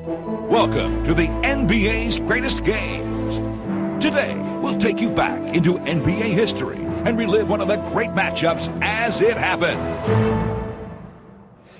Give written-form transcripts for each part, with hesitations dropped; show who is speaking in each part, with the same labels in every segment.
Speaker 1: Welcome to the NBA's greatest games. Today, we'll take you back into NBA history and relive one of the great matchups as it happened.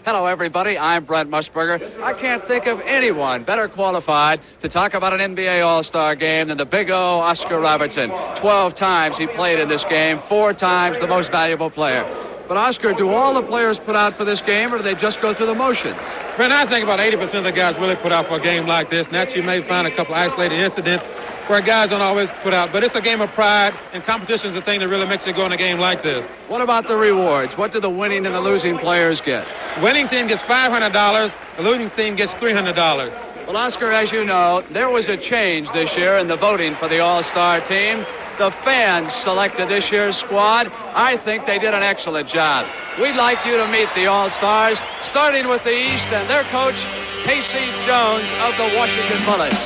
Speaker 2: Hello, everybody. I'm Brent Musburger. I can't think of anyone better qualified to talk about an NBA All-Star game than the Big O, Oscar Robertson. 12 times he played in this game, 4 times the most valuable player. But, Oscar, do all the players put out for this game, or do they just go through the motions?
Speaker 3: Brent, I think about 80% of the guys really put out for a game like this. Naturally, you may find a couple isolated incidents where guys don't always put out. But it's a game of pride, and competition is the thing that really makes it go in a game like this.
Speaker 2: What about the rewards? What do the winning and the losing players get?
Speaker 3: Winning team gets $500. The losing team gets $300.
Speaker 2: Well, Oscar, as you know, there was a change this year in the voting for the All-Star team. The fans selected this year's squad. I think they did an excellent job. We'd like you to meet the All-Stars, starting with the East and their coach, Casey Jones of the Washington Bullets.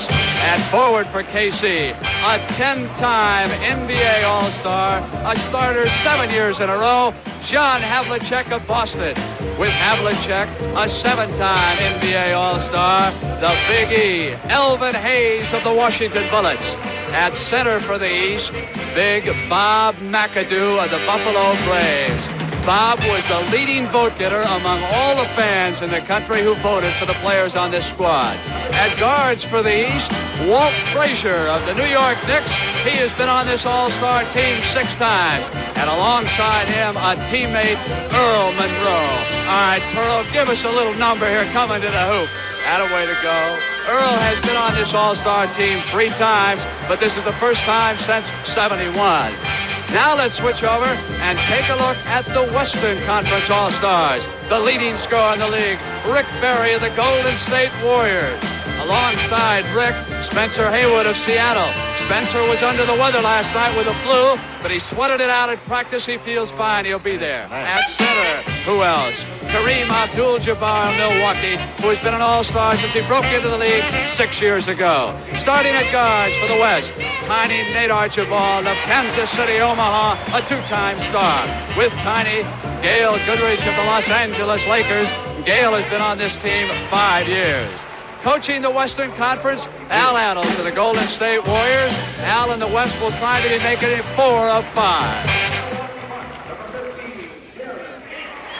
Speaker 2: And forward for Casey, a 10-time NBA All-Star, a starter 7 years in a row, John Havlicek of Boston. With Havlicek, a 7-time NBA All-Star, the Big E, Elvin Hayes of the Washington Bullets. At center for the East, Big Bob McAdoo of the Buffalo Braves. Bob was the leading vote getter among all the fans in the country who voted for the players on this squad. At guards for the East, Walt Frazier of the New York Knicks. He has been on this All-Star team 6 times. And alongside him, a teammate, Earl Monroe. All right, Pearl, give us a little number here coming to the hoop. Atta way to go. Earl has been on this All-Star team 3 times, but this is the first time since '71. Now let's switch over and take a look at the Western Conference All-Stars. The leading scorer in the league, Rick Barry of the Golden State Warriors. Alongside Rick, Spencer Haywood of Seattle. Spencer was under the weather last night with a flu, but he sweated it out at practice. He feels fine. He'll be there. At center, who else? Kareem Abdul-Jabbar of Milwaukee, who has been an All-Star since he broke into the league 6 years ago. Starting at guards for the West, Tiny Nate Archibald of Kansas City, Omaha, a 2-time star. With Tiny, Gail Goodrich of the Los Angeles Lakers. Gail has been on this team 5 years. Coaching the Western Conference, Al Annals of the Golden State Warriors. Al in the West will try to be making it 4 of 5.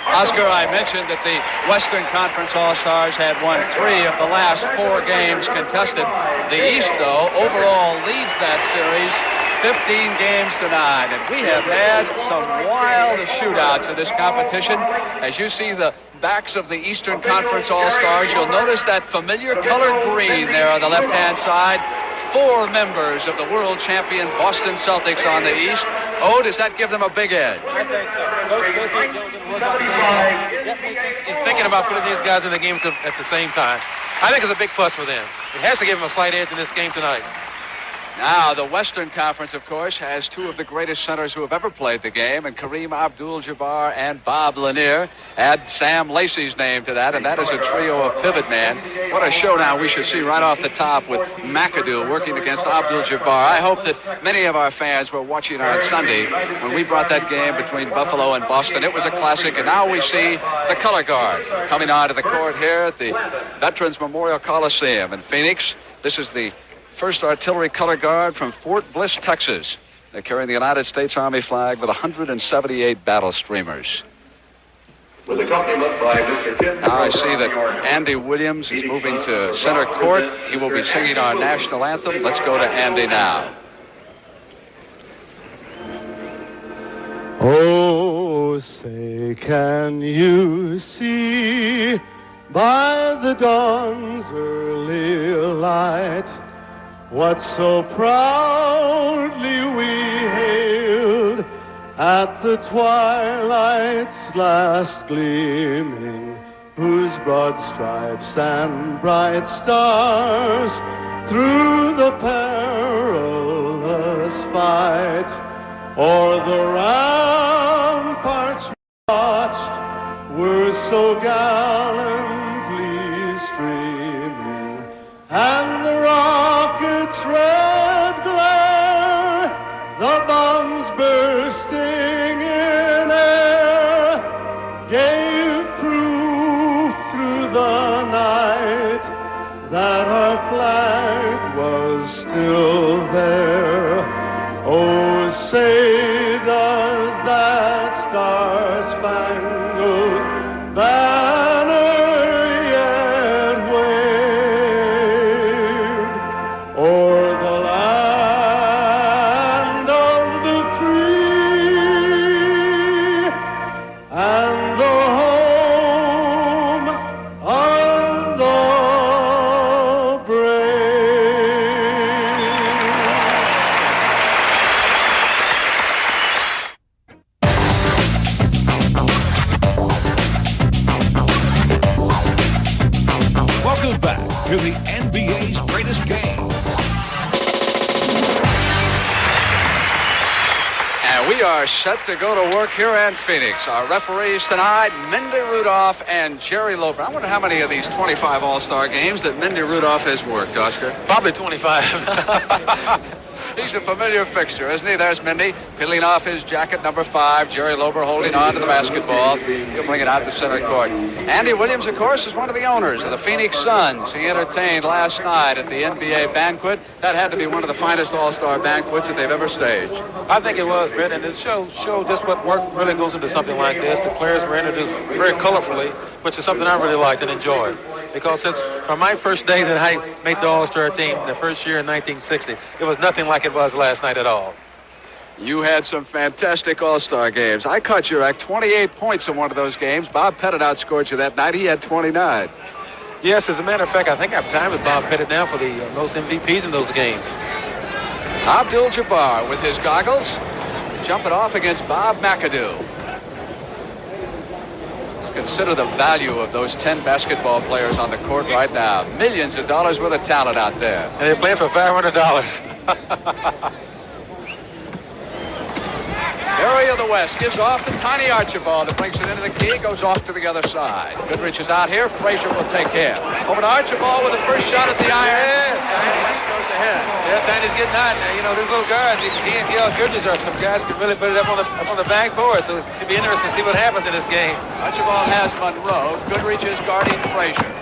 Speaker 2: Oscar, I mentioned that the Western Conference All-Stars had won 3 of the last 4 games contested. The East, though, overall leads that series 15 games to 9. And we have had some wild shootouts in this competition. As you see the backs of the Eastern Conference All-Stars, you'll notice that familiar colored green there on the left-hand side. 4 members of the world champion Boston Celtics on the East. Oh, does that give them a big edge?
Speaker 3: I think so. He's thinking about putting these guys in the game at the same time. I think it's a big plus for them. It has to give them a slight edge in this game tonight.
Speaker 2: Now, the Western Conference, of course, has 2 of the greatest centers who have ever played the game, and Kareem Abdul-Jabbar and Bob Lanier. Add Sam Lacey's name to that, and that is a trio of pivot men. What a showdown we should see right off the top with McAdoo working against Abdul-Jabbar. I hope that many of our fans were watching on Sunday when we brought that game between Buffalo and Boston. It was a classic, and now we see the color guard coming onto the court here at the Veterans Memorial Coliseum in Phoenix. This is the 1st Artillery Color Guard from Fort Bliss, Texas. They're carrying the United States Army flag with 178 battle streamers. Now I see that Andy Williams is moving to center court. He will be singing our national anthem. Let's go to Andy now.
Speaker 4: Oh, say, can you see by the dawn's early light what so proudly we hailed at the twilight's last gleaming, whose broad stripes and bright stars through the perilous fight o'er the ramparts watched were so gallantly streaming, and the rocket's red glare, the bombs bursting in air, gave proof through the night that
Speaker 2: We are set to go to work here in Phoenix. Our referees tonight, Mindy Rudolph and Jerry Loper. I wonder how many of these 25 All-Star games that Mindy Rudolph has worked, Oscar.
Speaker 3: Probably 25.
Speaker 2: He's a familiar fixture, isn't he? There's Mindy peeling off his jacket, number 5. Jerry Loper holding on to the basketball. He'll bring it out to center court. Andy Williams, of course, is one of the owners of the Phoenix Suns. He entertained last night at the NBA banquet. That had to be one of the finest All-Star banquets that they've ever staged.
Speaker 3: I think it was, Brett, and it showed just what work really goes into something like this. The players were introduced very colorfully, which is something I really liked and enjoyed. Because since from my first day that I made the All-Star team, the first year in 1960, it was nothing like it was last night at all.
Speaker 2: You had some fantastic All-Star games. I caught you at 28 points in one of those games. Bob Pettit outscored you that night. He had 29.
Speaker 3: Yes, as a matter of fact, I think I've tied with Bob Pettit now for the most MVPs in those games.
Speaker 2: Abdul-Jabbar with his goggles, jumping off against Bob McAdoo. Consider the value of those 10 basketball players on the court right now. Millions of dollars worth of talent out there.
Speaker 3: And they're playing for $500.
Speaker 2: Area of the West gives off to Tiny Archibald that brings it into the key, goes off to the other side. Goodrich is out here. Frazier will take care. Over to Archibald with the first shot at the iron. West goes ahead.
Speaker 3: Yeah, Tiny's getting hot. You know, these little guards, he and Gail Goodrich are some guys who can really put it up on the backboard. So it should be interesting to see what happens in this game.
Speaker 2: Archibald has Monroe. Goodrich is guarding Frazier.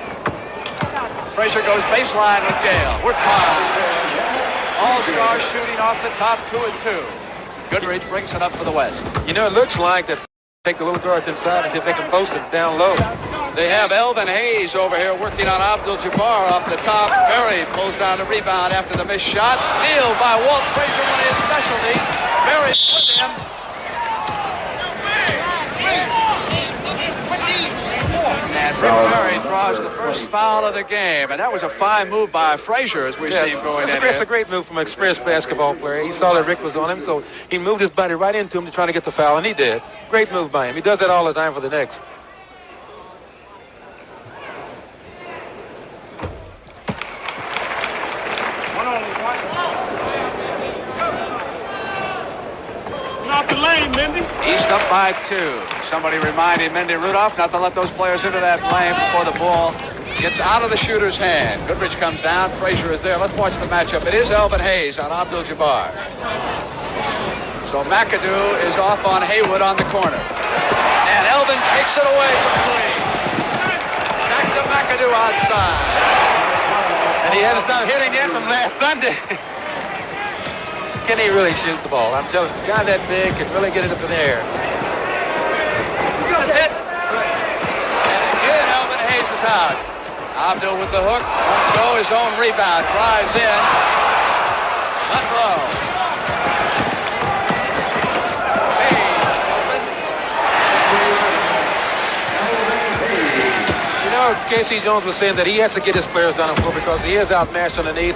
Speaker 2: Frazier goes baseline with Gale. We're tied. All-Star shooting off the top, 2 and 2. Goodrich brings it up for the West.
Speaker 3: You know, it looks like that take the little guards inside and see if they can post it down low.
Speaker 2: They have Elvin Hayes over here working on Abdul-Jabbar off the top. Berry pulls down the rebound after the missed shot. Steal by Walt Frazier, one of his specialties. Berry with him. And Rick Berry draws the first foul of the game. And that was a fine move by Frazier as we see him going in.
Speaker 3: It's a great move from an experienced basketball player. He saw that Rick was on him, so he moved his body right into him to try to get the foul, and he did. Great move by him. He does that all the time for the Knicks.
Speaker 4: Off the lane, Mindy.
Speaker 2: East up by 2. Somebody reminding Mindy Rudolph not to let those players into that lane before the ball gets out of the shooter's hand. Goodrich comes down. Frazier is there. Let's watch the matchup. It is Elvin Hayes on Abdul-Jabbar. So McAdoo is off on Haywood on the corner. And Elvin takes it away from three. Back to McAdoo outside.
Speaker 3: And he hasn't stopped hitting yet from last Sunday. Can he really shoot the ball? I'm telling you, a guy that big can really get it up in the air.
Speaker 2: Hit. And again, Elvin Hayes is out. Abdul with the hook. Go his own rebound. Drives in. Monroe.
Speaker 3: Casey Jones was saying that he has to get his players down on the floor because he is outmatched underneath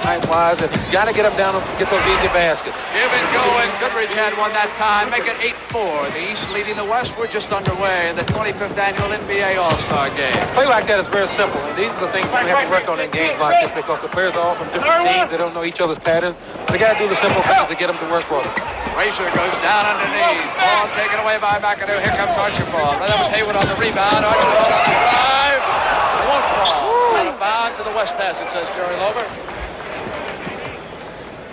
Speaker 3: height-wise, and he's got to get them down and get those easy baskets.
Speaker 2: Give and go, and Goodrich had one that time. Make it 8-4. The East leading the West. We're just underway in the 25th annual NBA All-Star Game.
Speaker 3: Play like that is very simple, and these are the things we have to work on in games like this because the players are all from different teams. They don't know each other's patterns. They got to do the simple things to get them to work for them.
Speaker 2: Frazier goes down underneath. Ball taken away by McAdoo. Here comes Archibald. That was Haywood on the rebound. Archibald on the drive. Won't fall. Out of bounds to the West pass, it says Jerry Lober.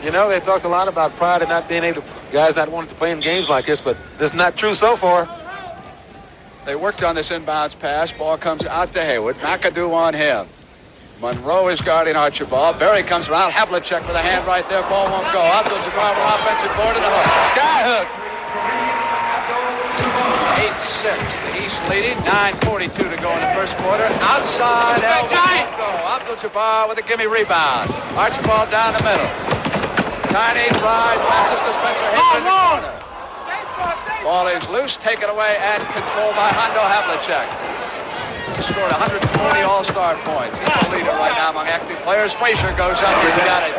Speaker 3: You know, they talked a lot about pride and not being able to, guys not wanting to play in games like this, but this is not true so far.
Speaker 2: They worked on this inbounds pass. Ball comes out to Haywood. McAdoo on him. Monroe is guarding Archibald. Berry comes around. Havlicek with a hand right there. Ball won't go. Abdul-Jabbar with offensive board and the hook. Sky hook. 8-6. The East leading. 9:42 to go in the first quarter. Outside. Won't go. Abdul-Jabbar with a gimme rebound. Archibald down the middle. Tiny drive. Passes to Spencer Haywood in the corner. Ball is loose. Taken away and controlled by Hondo Havlicek. He scored 140 All-Star points. He's the leader right now among active players. Frazier goes up. He's got it.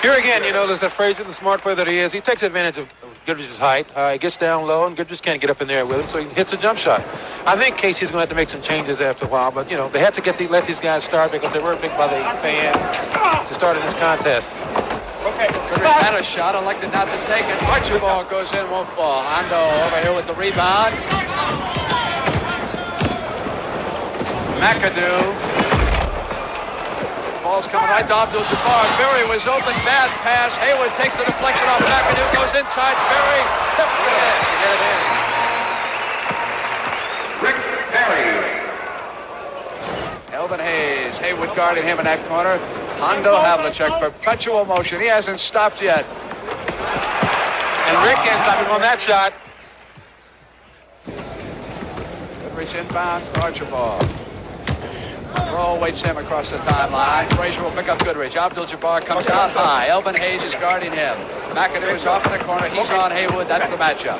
Speaker 3: Here again, you know, there's that Frazier, the smart player that he is. He takes advantage of Goodrich's height. He gets down low, and Goodrich can't get up in there with him, so he hits a jump shot. I think Casey's going to have to make some changes after a while, but, you know, they have to let these guys start because they were picked by the fans to start in this contest.
Speaker 2: Okay. Goodrich had a shot, elected not to take it. Archibald goes in, won't fall. Hondo over here with the rebound. McAdoo. Ball's coming right to Abdul-Jabbar. Berry was open, bad pass. Hayward takes the deflection off McAdoo, goes inside. Berry tips it in to get it in.
Speaker 1: Rick Berry.
Speaker 2: Elvin Hayes. Hayward guarding him in that corner. Hondo Havlicek, perpetual motion. He hasn't stopped yet.
Speaker 3: And Rick can't stop him on that shot.
Speaker 2: Goodrich inbounds to Archibald. Roll waits him across the timeline. Frazier will pick up Goodrich. Abdul-Jabbar comes out high. Elvin Hayes is guarding him. McAdoo is off in the corner. He's on Haywood. That's the matchup.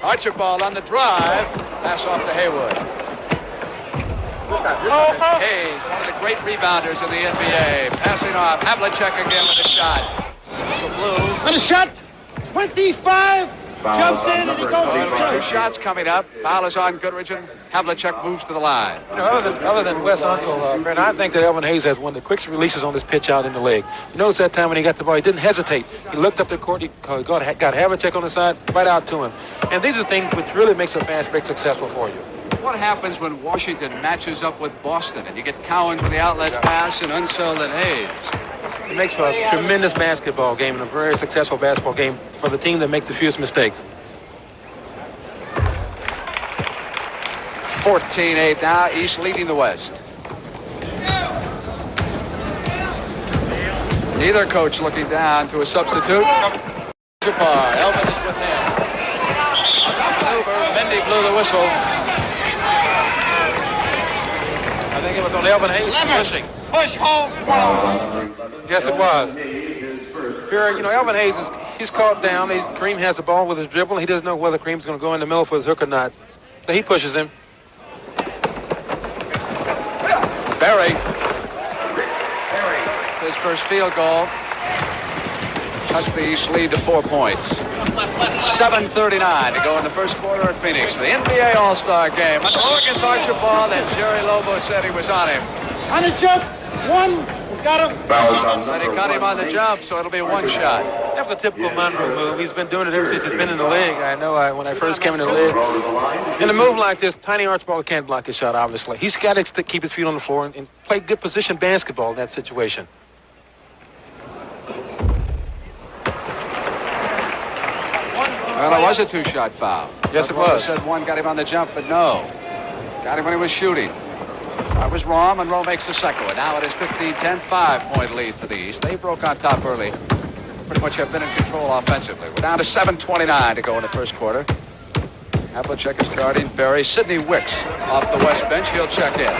Speaker 2: Archibald on the drive. Pass off to Haywood. Hayes, one of the great rebounders in the NBA. Passing off. Havlicek again with a shot. So Blue.
Speaker 4: And a shot. 25. Jumps in and he goes in.
Speaker 2: Two shots coming up. Foul is on Goodrich and Havlicek moves to the line.
Speaker 3: You know, other than Wes Unseld, Fred, I think that Elvin Hayes has one of the quickest releases on this pitch out in the leg. You notice that time when he got the ball, he didn't hesitate. He looked up the court, he got Havlicek on the side, right out to him. And these are things which really makes a fast break successful for you.
Speaker 2: What happens when Washington matches up with Boston and you get Cowan for the outlet pass and Unseld and Hayes?
Speaker 3: It makes for a tremendous basketball game and a very successful basketball game for the team that makes the fewest mistakes.
Speaker 2: 14-8 now. East leading the West. Neither coach looking down to a substitute. Jabbar. Elvin is with him. Mendy blew the whistle.
Speaker 3: I think it was on Elvin Hayes pushing.
Speaker 4: Push home.
Speaker 3: Yes, it was. Here, you know, Elvin Hayes he's caught down. Kareem has the ball with his dribble. He doesn't know whether Kareem's going to go in the middle for his hook or not. So he pushes him.
Speaker 2: Berry. His first field goal. Cuts the East lead to 4 points. 7:39 to go in the first quarter at Phoenix. The NBA All-Star game. Monroe against Archibald, and Jerry Lobo said he was on him.
Speaker 4: On the jump. One. He's got him.
Speaker 2: Said he cut him on the jump, so it'll be one shot.
Speaker 3: That was a typical Monroe move. He's been doing it ever since he's been in the league. I know when I first came in the league. In a move like this, Tiny Archibald can't block his shot, obviously. He's got to keep his feet on the floor and play good position basketball in that situation.
Speaker 2: Well, it was a two-shot foul.
Speaker 3: Yes, it was.
Speaker 2: Said one got him on the jump, but no. Got him when he was shooting. I was wrong. Monroe makes the second one. Now it is 15-10, 5-point lead for the East. They broke on top early. Pretty much have been in control offensively. We're down to 7:29 to go in the first quarter. Havlicek is guarding Berry. Sidney Wicks off the west bench. He'll check in.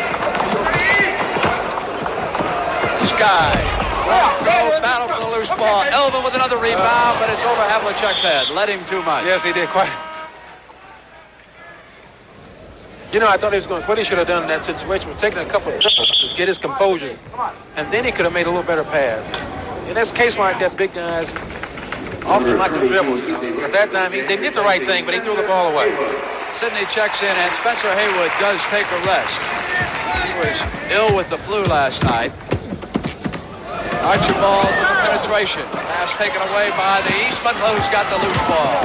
Speaker 2: Sky. Go battle for the loose ball. Elvin with another rebound, but it's over Havlicek's head. Led him too much.
Speaker 3: Yes, he did quite. You know, I thought what he should have done in that situation was taken a couple of dribbles to get his composure. And then he could have made a little better pass. In this case like that, big guys often like to dribble. At that time, they did the right thing, but he threw the ball away.
Speaker 2: Sidney checks in, and Spencer Haywood does take a rest. He was ill with the flu last night. Archibald with the penetration. Pass taken away by the East. Monroe's got the loose ball.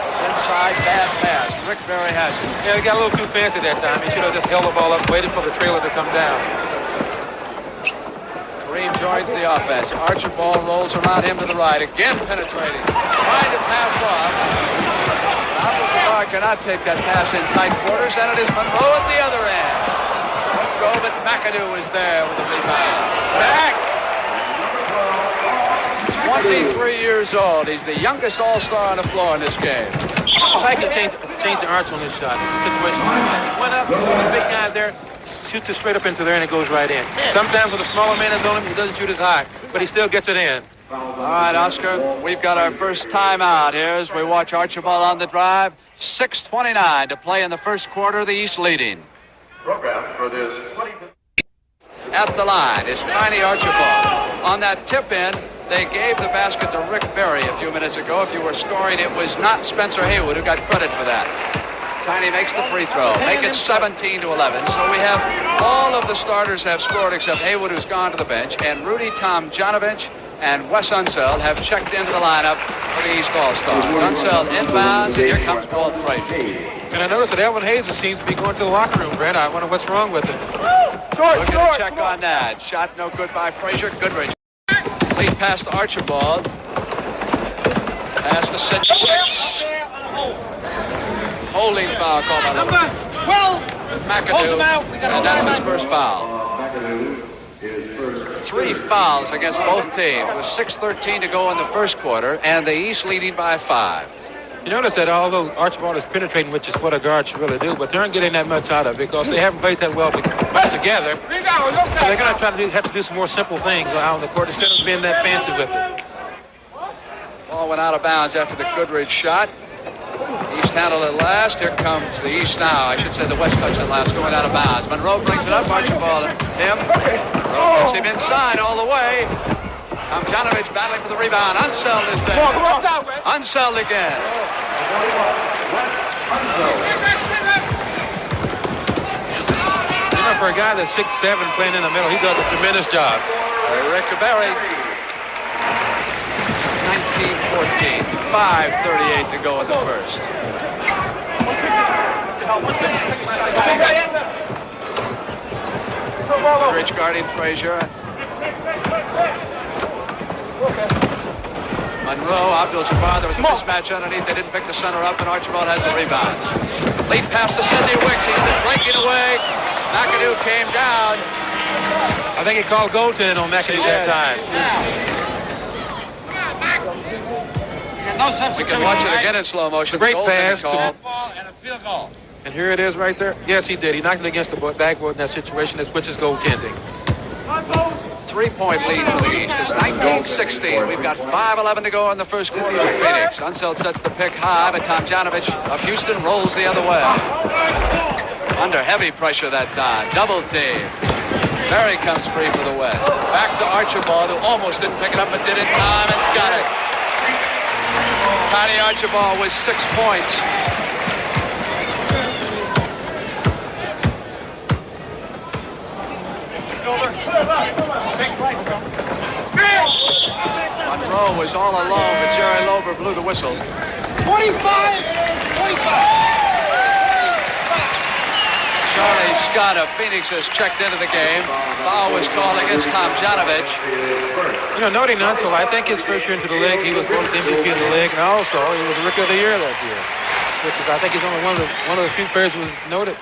Speaker 2: It's inside, bad pass. Rick Berry has it.
Speaker 3: Yeah, he got a little too fancy that time. He should have just held the ball up, waited for the trailer to come down.
Speaker 2: Kareem joins the offense. Archibald rolls around him to the right. Again penetrating. Trying to pass off. Abdul-Jabbar cannot take that pass in tight quarters, and it is Monroe at the other end. Go, but McAdoo is there with the rebound. Back! 23 years old. He's the youngest All-Star on the floor in this game.
Speaker 3: I can change the arch on this shot. Situation. He went up, so the big guy there shoots it straight up into there, and it goes right in. Sometimes with a smaller man is on him, he doesn't shoot as high, but he still gets it in.
Speaker 2: All right, Oscar, we've got our first timeout here as we watch Archibald on the drive. 6:29 to play in the first quarter, the East leading.
Speaker 1: Program for this 20
Speaker 2: At the line is Tiny Archibald. On that tip in, they gave the basket to Rick Berry a few minutes ago. If you were scoring, it was not Spencer Haywood who got credit for that. Tiny makes the free throw. Make it 17-11. So we have all of the starters have scored except Haywood, who's gone to the bench, and Rudy Tomjanovich and Wes Unseld have checked into the lineup for the East All-Stars. Unseld inbounds, and here comes Walt Frazier.
Speaker 3: And I noticed that Elvin Hayes seems to be going to the locker room, Brent. I wonder what's wrong with him.
Speaker 2: We're going to check on that. Shot no good by Frazier. Goodrich. Lead pass to Archibald. Pass to Sidney Wicks. Holding foul called by
Speaker 4: Number 12.
Speaker 2: McAdoo.
Speaker 4: Holds him out. We got
Speaker 2: And that's his first foul. 3 fouls against both teams with 6:13 to go in the first quarter, and the East leading by 5.
Speaker 3: You notice that although Archibald is penetrating, which is what a guard should really do, but they aren't getting that much out of it because they haven't played that well together. So they're going to have to do some more simple things out on the court instead of being that fancy with it.
Speaker 2: Ball went out of bounds after the Goodrich shot. East handled it last. Here comes the East now. I should say the West touched it last, going out of bounds. Monroe brings it up. Archibald and him. Monroe gets him inside all the way. Tomjanovich battling for the rebound. Unseld is there. Unseld again.
Speaker 3: You know, for a guy that's 6'7", playing in the middle, he does a tremendous job.
Speaker 2: Rick Berry. 19-14. 5:38 to go in the first. Rich guarding Frazier. Monroe, Abdul-Jabbar, there was a mismatch underneath. They didn't pick the center up, and Archibald has the rebound. Lead pass to Sidney Wicks. He's been breaking away. McAdoo came down.
Speaker 3: I think he called goaltending on McAdoo that time.
Speaker 2: We can watch it again in slow motion.
Speaker 3: It's a great pass.
Speaker 2: Call.
Speaker 4: And a field goal.
Speaker 3: And here it is right there. Yes, he did. He knocked it against the backboard in that situation, which is goaltending.
Speaker 2: 3-point lead for the East. It's 19-16. We've got 5:11 to go in the first quarter of Phoenix. Unseld sets the pick high, but Tomjanovich of Houston rolls the other way. Under heavy pressure that time. Double team. Berry comes free for the West. Back to Archibald, who almost didn't pick it up, but did in time, and's got it. Tiny Archibald with 6 points. Monroe was all alone, but Jerry Lober blew the whistle.
Speaker 4: 25.
Speaker 2: Charlie Scott of Phoenix has checked into the game. Foul was called against Tomjanovich.
Speaker 3: You know, noting Unseld, I think his first year into the league, he was voted MVP in the league, and also he was Rookie of the Year that year. Which is, I think he's only one of the few players who was noted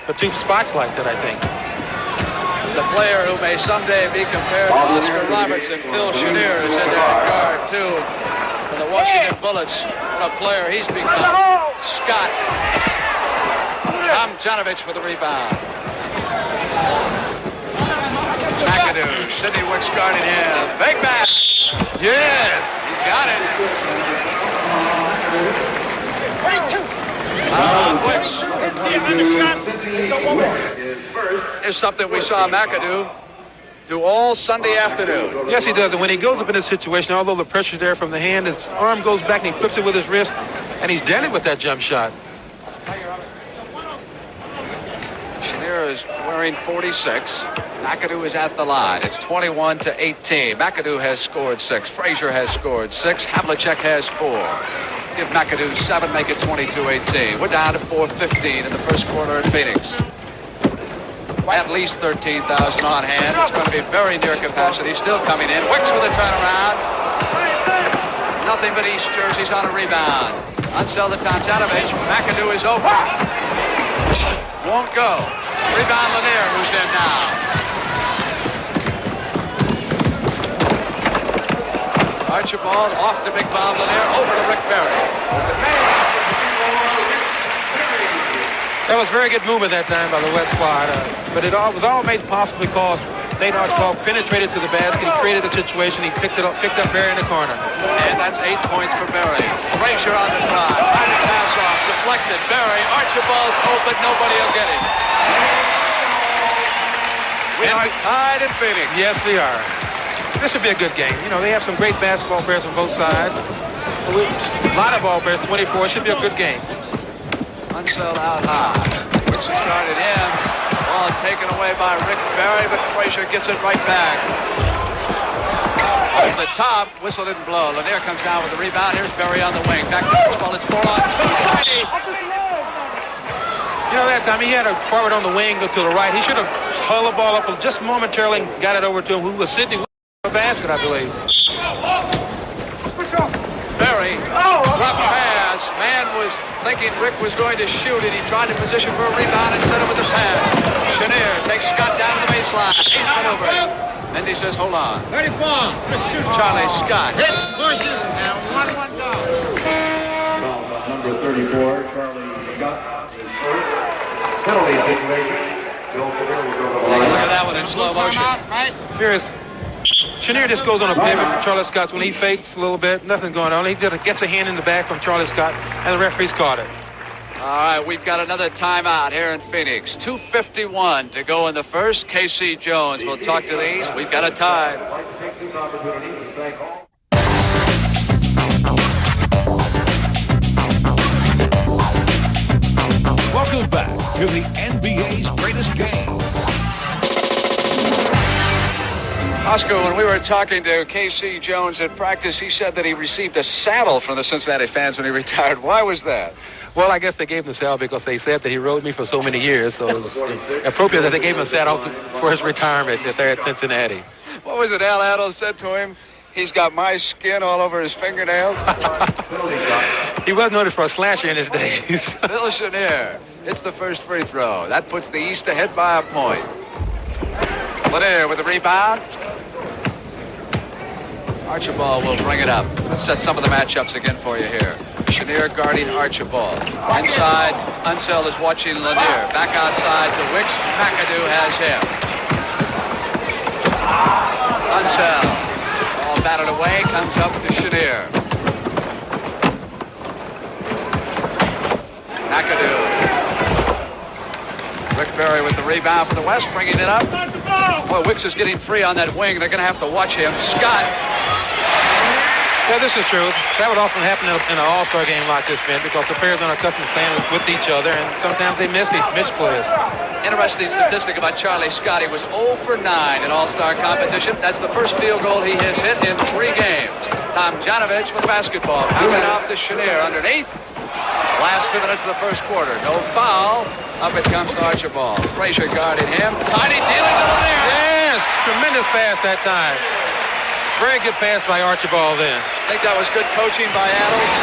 Speaker 3: for 2 spots like that, I think.
Speaker 2: The player who may someday be compared to Oscar Robertson, Phil Chenier, is in there at guard, too. For the Washington Bullets, what a player he's become. Scott. Tomjanovich for the rebound. McAdoo, Sidney Wicks guarding him. Big match. Yes, he got it.
Speaker 4: 22.
Speaker 2: Wicks. Here's something we saw McAdoo do all Sunday afternoon.
Speaker 3: Yes, he does. And when he goes up in this situation, although the pressure's there from the hand, his arm goes back and he flips it with his wrist, and he's done it with that jump shot.
Speaker 2: Chenier is wearing 46. McAdoo is at the line. It's 21-18. McAdoo has scored 6. Frazier has scored 6. Havlicek has 4. Give McAdoo 7, make it 22-18. We're down to 4:15 in the first quarter at Phoenix. At least 13,000 on hand. It's going to be very near capacity. Still coming in. Wicks with a turnaround. Nothing but East jerseys on a rebound. Unseld to Tomjanovich. McAdoo is open. Won't go. Rebound Lanier, who's in now. Archibald off to Big Bob Lanier, over to Rick Berry.
Speaker 3: That was very good movement that time by the West squad, but it was all made possible because Nate Archibald penetrated to the basket. He created a situation. He picked up Berry in the corner.
Speaker 2: And that's 8 points for Berry. Frazier on the drive. Trying to pass off. Deflected. Berry. Archibald's open. Nobody will get him. We are tied in Phoenix.
Speaker 3: Yes, we are. This would be a good game. You know, they have some great basketball players on both sides. A lot of ball players, 24. It should be a good game.
Speaker 2: Unseld out high. Wicks has started in. Ball taken away by Rick Barry, but Frazier gets it right back. Off the top, whistle didn't blow. Lanier comes down with the rebound. Here's Barry on the wing. Back to the ball. It's 4 on 2. Tiny.
Speaker 3: You know, that time he had a forward on the wing go to the right. He should have held the ball up just momentarily and got it over to him. Who was Sidney with the basket, I believe.
Speaker 2: Barry, drop pass. Man was thinking Rick was going to shoot it. He tried to position for a rebound. Instead it was a pass. Chenier takes Scott down to the baseline. He's run over it. Mendy says, hold on.
Speaker 4: 34.
Speaker 2: Charlie Scott.
Speaker 4: Hits, pushes, and 1-1 down.
Speaker 5: Number 34, Charlie Scott, is first. Penalty situation.
Speaker 2: Look at that one in slow motion.
Speaker 3: Here's Chenier just goes on a pivot from Charlie Scott when he fakes a little bit. Nothing going on. He just gets a hand in the back from Charlie Scott, and the referee's caught it.
Speaker 2: All right, we've got another timeout here in Phoenix. 2:51 to go in the first. K.C. Jones will talk to these. We've got a tie.
Speaker 1: Welcome back to the NBA's greatest game.
Speaker 2: Oscar, when we were talking to K.C. Jones at practice, he said that he received a saddle from the Cincinnati fans when he retired. Why was that?
Speaker 3: Well, I guess they gave him a saddle because they said that he rode me for so many years, so it was appropriate that they gave him a saddle for his retirement there at Cincinnati.
Speaker 2: What was it Al Adams said to him? He's got my skin all over his fingernails.
Speaker 3: He was noted for a slasher in his days.
Speaker 2: Bill Chenier. It's the first free throw. That puts the East ahead by a point. Lanier with the rebound. Archibald will bring it up. Let's set some of the matchups again for you here. Chenier guarding Archibald. Inside, Unseld is watching Lanier. Back outside to Wicks. McAdoo has him. Unseld. Ball batted away. Comes up to Chenier. McAdoo. Rick Barry with the rebound for the West, bringing it up. Boy, Wicks is getting free on that wing. They're going to have to watch him. Scott.
Speaker 3: Yeah, this is true. That would often happen in an all-star game like this, Ben, because the players aren't accustomed to playing with each other, and sometimes they miss plays.
Speaker 2: Interesting statistic about Charlie Scott. He was 0 for 9 in all-star competition. That's the first field goal he has hit in 3 games. Tom Janovich with the basketball. Passing off to Chenier underneath. Last 2 minutes of the first quarter. No foul. Up it comes to Archibald. Frazier guarding him. Tiny dealing to Lanier.
Speaker 3: Yes, tremendous pass that time. Very good pass by Archibald then.
Speaker 2: I think that was good coaching by Adams.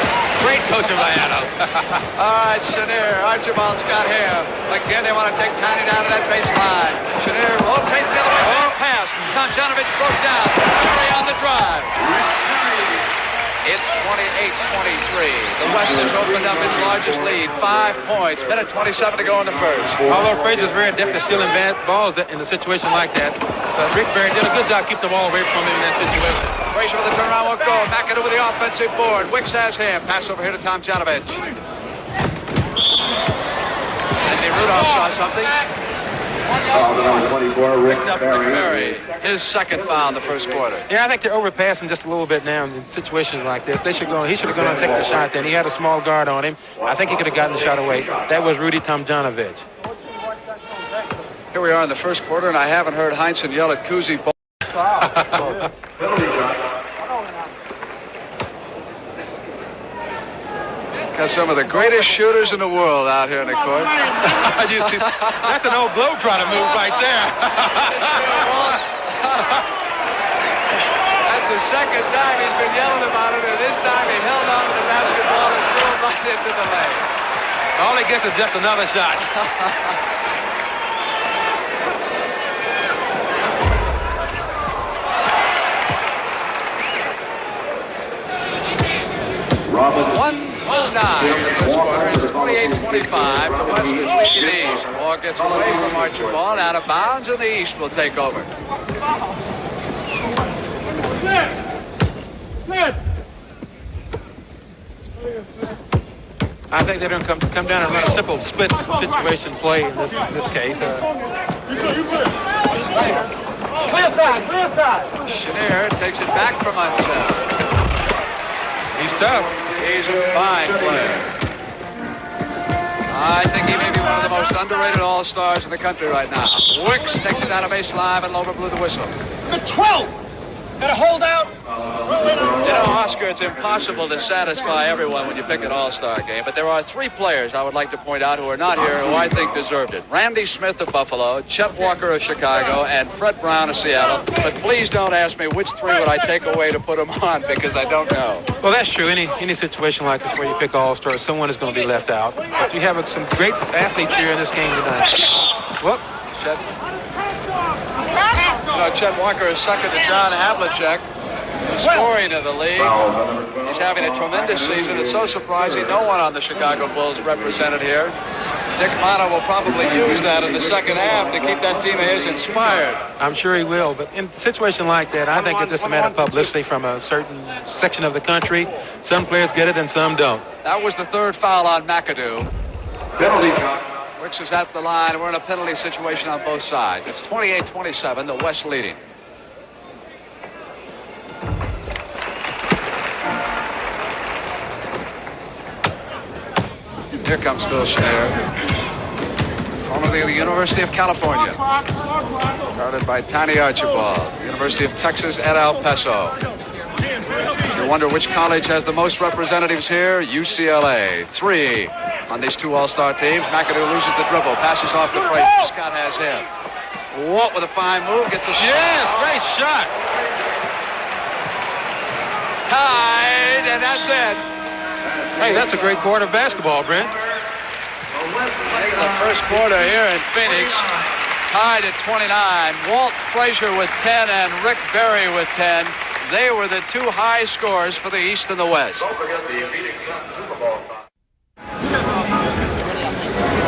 Speaker 3: Great coaching by Adams.
Speaker 2: All right, Chenier. Archibald's got him. Again, they want to take Tiny down to that baseline. Chenier rotates the other way. Long pass. Tom Janovich broke down. Barry on the drive. It's 28-23. The West has opened up its largest lead. 5 points. Minute 27 to go in the first.
Speaker 3: Although Frazier's very adept at stealing balls in a situation like that, Rick Barry did a good job keeping the ball away from him in that situation.
Speaker 2: Frazier with the turnaround won't go. McAdoo with the offensive board. Wicks has him. Pass over here to Tom Janovich. Andy Rudolph saw something.
Speaker 5: Number 24, Rick
Speaker 2: Picked up Rick Barry. His second foul in the first quarter.
Speaker 3: Yeah, I think they're overpassing just a little bit now in situations like this. He should have gone and taken the shot then. He had a small guard on him. I think he could have gotten the shot away. That was Rudy Tomjanovich.
Speaker 2: Here we are in the first quarter, and I haven't heard Heinsohn yell at Kuzi. Got some of the greatest shooters in the world out here in the court.
Speaker 3: That's an old globetrotter move right there.
Speaker 2: That's the second time he's been yelling about it, and this time he held on to the basketball and threw it right into the lane.
Speaker 3: All he gets is just another shot.
Speaker 5: Robin.
Speaker 2: 1:09 in the first quarter. It's 28-25. The West is leading the East. Ball gets away from Archibald. Out of bounds, and the East will take over.
Speaker 3: I think they're going to come down and run a simple split situation play in this case.
Speaker 4: Clear side, clear side.
Speaker 2: Chenier takes it back from Unseld.
Speaker 3: He's tough.
Speaker 2: He's a fine player. I think he may be one of the most underrated all-stars in the country right now. Wicks takes it down a baseline and Lover blew the whistle.
Speaker 4: The 12th. Got a holdout.
Speaker 2: You know, Oscar, it's impossible to satisfy everyone when you pick an all-star game, but there are 3 players I would like to point out who are not here who I think deserved it. Randy Smith of Buffalo, Chet Walker of Chicago, and Fred Brown of Seattle. But please don't ask me which 3 would I take away to put them on, because I don't know.
Speaker 3: Well, that's true. Any situation like this where you pick all-stars, someone is going to be left out. But you have some great athletes here in this game tonight. Whoop.
Speaker 2: Chet Walker is second to John Havlicek, scoring of the league. He's having a tremendous season. It's so surprising no one on the Chicago Bulls represented here. Dick Motta will probably use that in the second half to keep that team of his inspired.
Speaker 3: I'm sure he will, but in a situation like that, I think it's just a matter of publicity from a certain section of the country. Some players get it and some don't.
Speaker 2: That was the 3rd foul on McAdoo.
Speaker 5: Penalty shot.
Speaker 2: Wicks is at the line. We're in a penalty situation on both sides. It's 28-27, the West leading. Here comes Phil Schneider, formerly of the University of California, guarded by Tiny Archibald, University of Texas at El Paso. You wonder which college has the most representatives here? UCLA. 3 on these 2 all-star teams. McAdoo loses the dribble, passes off to Frazier. Scott has him. Walt with a fine move, gets a shot.
Speaker 3: Yes, great shot.
Speaker 2: Tied, and that's it.
Speaker 3: Hey, that's a great quarter of basketball, Brent.
Speaker 2: The first quarter here in Phoenix, tied at 29. Walt Frazier with 10 and Rick Barry with 10. They were the 2 high scorers for the East and the West.
Speaker 5: Don't forget the Phoenix Suns Super Bowl.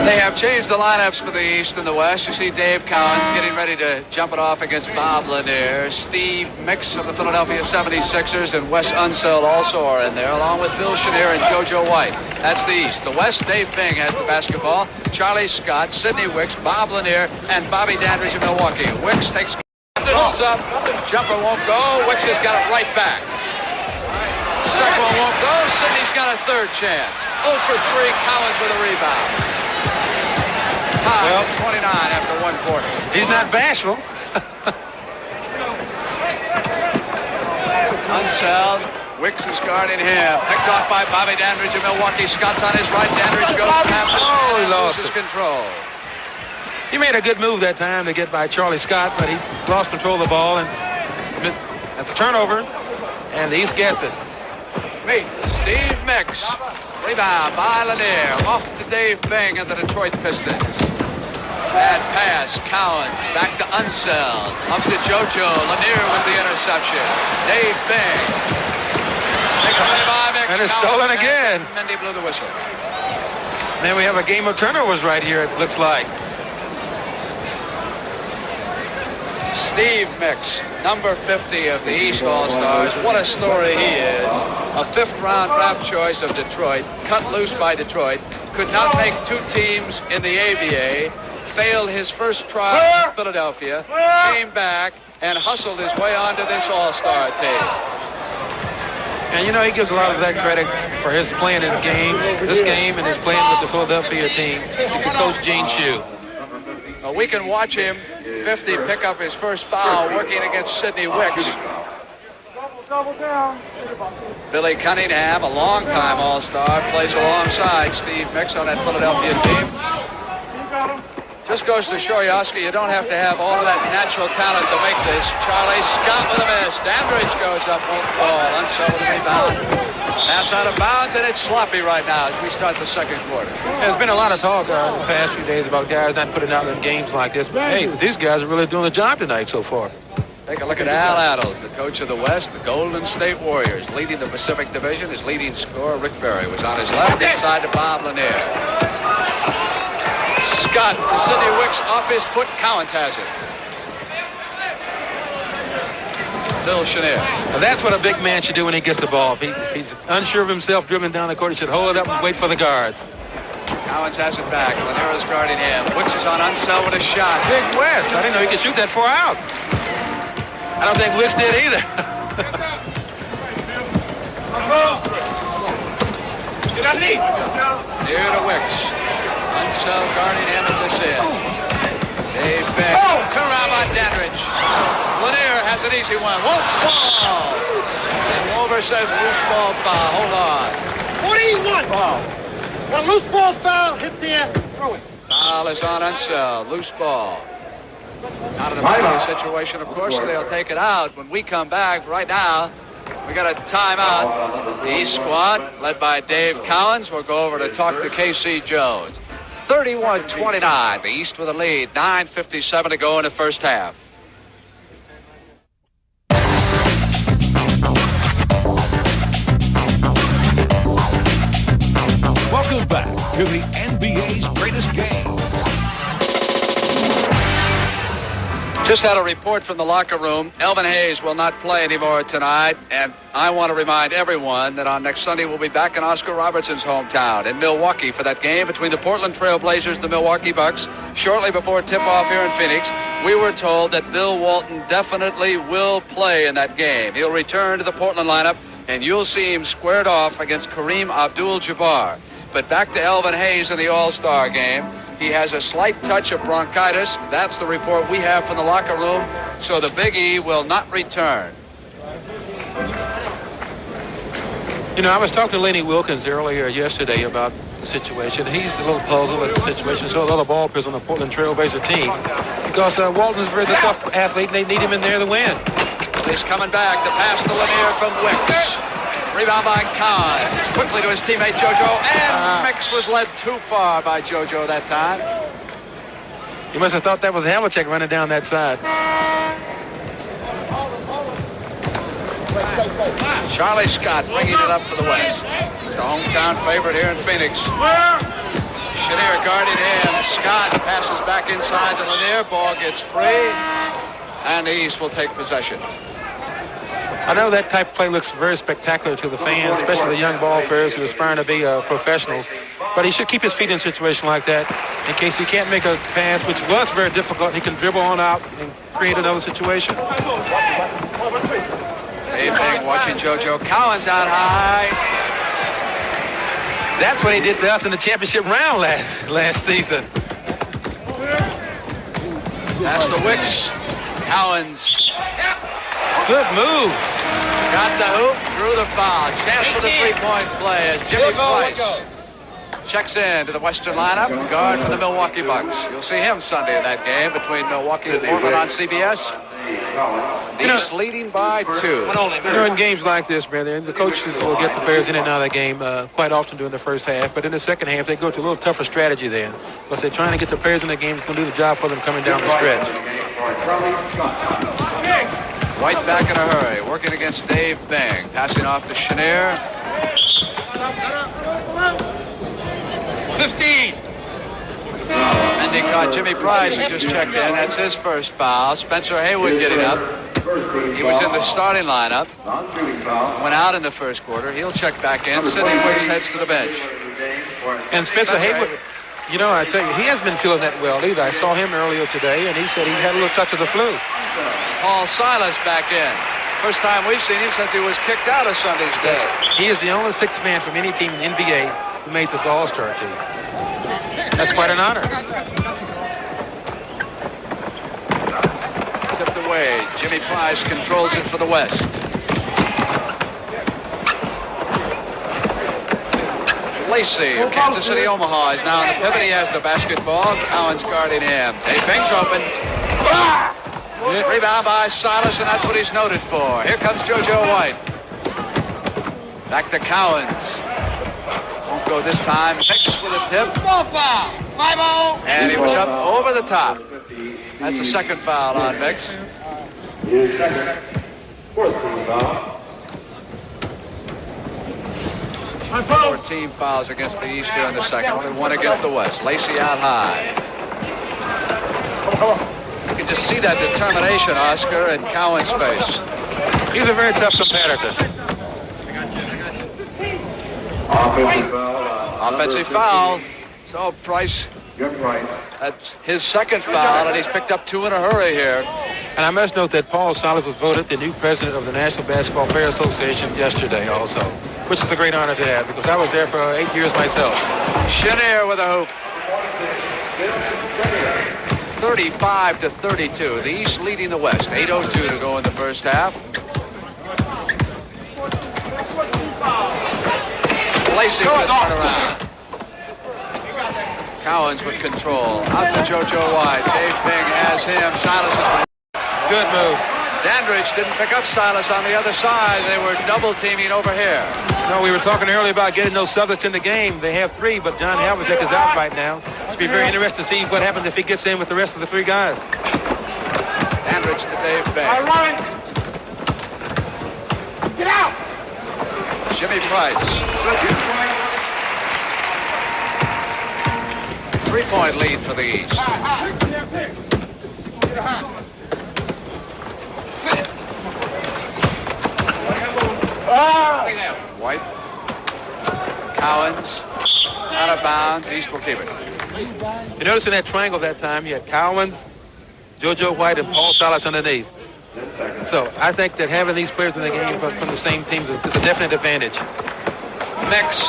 Speaker 2: They have changed the lineups for the East and the West. You see Dave Cowens getting ready to jump it off against Bob Lanier. Steve Mix of the Philadelphia 76ers and Wes Unseld also are in there, along with Phil Chenier and JoJo White. That's the East. The West, Dave Bing has the basketball. Charlie Scott, Sidney Wicks, Bob Lanier, and Bobby Dandridge of Milwaukee. Wicks takes pulls up. Jumper won't go. Wicks has got it right back. Second one won't go. Sidney's got a 3rd chance. 0 for 3. Cowens with a rebound. Well, 29 after 1 quarter.
Speaker 3: He's not bashful.
Speaker 2: Unseld. Wicks is guarding him. Picked off by Bobby Dandridge of Milwaukee. Scott's on his right. Dandridge goes past him.
Speaker 3: Oh, he lost
Speaker 2: his
Speaker 3: it.
Speaker 2: control.
Speaker 3: He made a good move that time to get by Charlie Scott, but he lost control of the ball, and that's a turnover, and the East gets it.
Speaker 2: Steve Mix. Rebound by Lanier. Off to Dave Bing of the Detroit Pistons. Bad pass. Cowan back to Unseld. Up to JoJo. Lanier with the interception. Dave Bing. Takes a play by Mix.
Speaker 3: And it's stolen again.
Speaker 2: Mendy blew the whistle.
Speaker 3: Then we have a game of turnovers right here, it looks like.
Speaker 2: Steve Mix, number 50 of the East All-Stars. What a story he is. A 5th-round draft choice of Detroit, cut loose by Detroit, could not make 2 teams in the ABA, failed his first trial in Philadelphia, came back, and hustled his way onto this All-Star team.
Speaker 3: And, you know, he gives a lot of that credit for his playing in the game, this game, and his playing with the Philadelphia team. To Coach Gene Shue.
Speaker 2: Well, we can watch him, 50, pick up his first foul, working against Sidney Wicks. Billy Cunningham, a long-time All-Star, plays alongside Steve Mix on that Philadelphia team. Just goes to show you, Oscar, you don't have to have all of that natural talent to make this. Charlie Scott with a miss. Dandridge goes up, won't fall. Unseld with a rebound. Pass out of bounds, and it's sloppy right now as we start the 2nd quarter.
Speaker 3: There's been a lot of talk in the past few days about guys not putting out in games like this. But, hey, these guys are really doing the job tonight so far.
Speaker 2: Take a look at Al Attles, the coach of the West, the Golden State Warriors, leading the Pacific Division. His leading scorer, Rick Barry, was on his left, inside to Bob Lanier. Scott to Sidney Wicks, off his foot. Cowens has it. Phil Chenier.
Speaker 3: Well, that's what a big man should do when he gets the ball. If he's unsure of himself dribbling down the court, he should hold it up and wait for the guards.
Speaker 2: Cowens has it back. Lanier is guarding him. Wicks is on Unseld with a shot.
Speaker 3: Big West. I didn't know he could shoot that far out. I don't think Wicks did either.
Speaker 2: Near to Wicks. Unsell guarding him at this end. Dave Beck. Turn around by Dandridge. Lanier has an easy one. Loose ball. And Wolver says loose ball foul. Hold on.
Speaker 4: What do you want? A loose ball foul, hits the air, throw it.
Speaker 2: Foul is on Unsell. Loose ball. Out of the penalty situation, of course, so they'll take it out. When we come back right now, we got a timeout. The East squad, led by Dave Cowens, will go over to talk to K.C. Jones. 31-29, the East with a lead. 9:57 to go in the first half.
Speaker 1: Welcome back to the NBA's greatest game.
Speaker 2: Just had a report from the locker room. Elvin Hayes will not play anymore tonight, and I want to remind everyone that on next Sunday we'll be back in Oscar Robertson's hometown in Milwaukee for that game between the Portland Trail Blazers and the Milwaukee Bucks. Shortly before tip-off here in Phoenix, we were told that Bill Walton definitely will play in that game. He'll return to the Portland lineup, and you'll see him squared off against Kareem Abdul-Jabbar. But back to Elvin Hayes in the All-Star game. He has a slight touch of bronchitis. That's the report we have from the locker room. So the Big E will not return.
Speaker 3: You know, I was talking to Laney Wilkins earlier yesterday about the situation. He's a little puzzled at the situation. So the other ball players on the Portland Trailblazer team. Because Walton's a very tough athlete, and they need him in there to win.
Speaker 2: He's coming back. The pass to Lanier from Wicks. Rebound by Cowens. Quickly to his teammate JoJo. And Mix was led too far by JoJo that time.
Speaker 3: You must have thought that was Havlicek running down that side.
Speaker 2: Charlie Scott bringing it up for the West. He's the hometown favorite here in Phoenix. Chenier guarding him. Scott passes back inside to Lanier. Ball gets free. And the East will take possession.
Speaker 3: I know that type of play looks very spectacular to the fans, especially the young ball players who are aspiring to be professionals. But he should keep his feet in a situation like that in case he can't make a pass, which was very difficult. He can dribble on out and create another situation.
Speaker 2: Dave Bing watching JoJo. Cowens out high.
Speaker 3: That's what he did to us in the championship round last season.
Speaker 2: That's the Wicks. Cowens.
Speaker 3: Good move.
Speaker 2: Got the hoop, drew the foul. Chance for the three-point play as Jimmy Price checks in to the Western lineup. The guard for the Milwaukee Bucks. You'll see him Sunday in that game between Milwaukee and Portland on CBS. These leading by 2.
Speaker 3: You know, in games like this, brother, the coaches will get the players in and out of the game quite often during the first half. But in the second half, they go to a little tougher strategy then. Because they're trying to get the players in the game. It's going to do the job for them coming down the stretch.
Speaker 2: White back in a hurry, working against Dave Bing. Passing off to Chenier.
Speaker 4: 15.
Speaker 2: Endicott, Jimmy Price has just checked in. That's his first foul. Spencer Haywood getting up. He was in the starting lineup. Went out in the first quarter. He'll check back in. Sidney Wicks heads to the bench.
Speaker 3: And Spencer Haywood, you know, I tell you, he hasn't been feeling that well either. I saw him earlier today, and he said he had a little touch of the flu.
Speaker 2: Paul Silas back in. First time we've seen him since he was kicked out of Sunday's game.
Speaker 3: He is the only sixth man from any team in the NBA who made this All-Star team. That's quite an honor.
Speaker 2: Tipped away. Jimmy Price controls it for the West. Lacey of Kansas City, Omaha is now on the pivot. He has the basketball. Cowens guarding him. Dave Bing's open. Rebound by Silas, and that's what he's noted for. Here comes JoJo White. Back to Cowens. Won't go this time. Mix with a tip.
Speaker 4: Ball foul. 5-0.
Speaker 2: And he was up over the top. That's the second foul on Mix.
Speaker 5: His second, 14th foul.
Speaker 2: 14 fouls against the East here in the second. Only one against the West. Lacey out high. You can just see that determination, Oscar, in Cowens' face.
Speaker 3: He's a very tough competitor.
Speaker 5: Offensive foul.
Speaker 2: Offensive foul. So Price,
Speaker 5: Good Price.
Speaker 2: that's his second foul, and he's picked up 2 in a hurry here.
Speaker 3: And I must note that Paul Silas was voted the new president of the National Basketball Players Association yesterday also, which is a great honor to have because I was there for 8 years myself.
Speaker 2: Chenier with a hoop. 35-32. The East leading the West. 8:02 to go in the first half. Lacey with turn around. Cowens with control. Out to JoJo White. Dave Bing has him. Silas is
Speaker 3: Good move.
Speaker 2: Dandridge didn't pick up Silas on the other side. They were double teaming over here.
Speaker 3: No, we were talking earlier about getting those Celtics in the game. They have 3, but John Havlicek is out right now. It'll be very interesting to see what happens if he gets in with the rest of the 3 guys.
Speaker 2: Dandridge to Dave Bing.
Speaker 4: All right. Get out.
Speaker 2: Jimmy Price. 3-point lead for the East. White. Cowens. Out of bounds. East will keep it.
Speaker 3: You notice in that triangle that time, you had Cowens, JoJo White, and Paul Silas underneath. So I think that having these players in the game from the same teams is a definite advantage.
Speaker 2: Mix.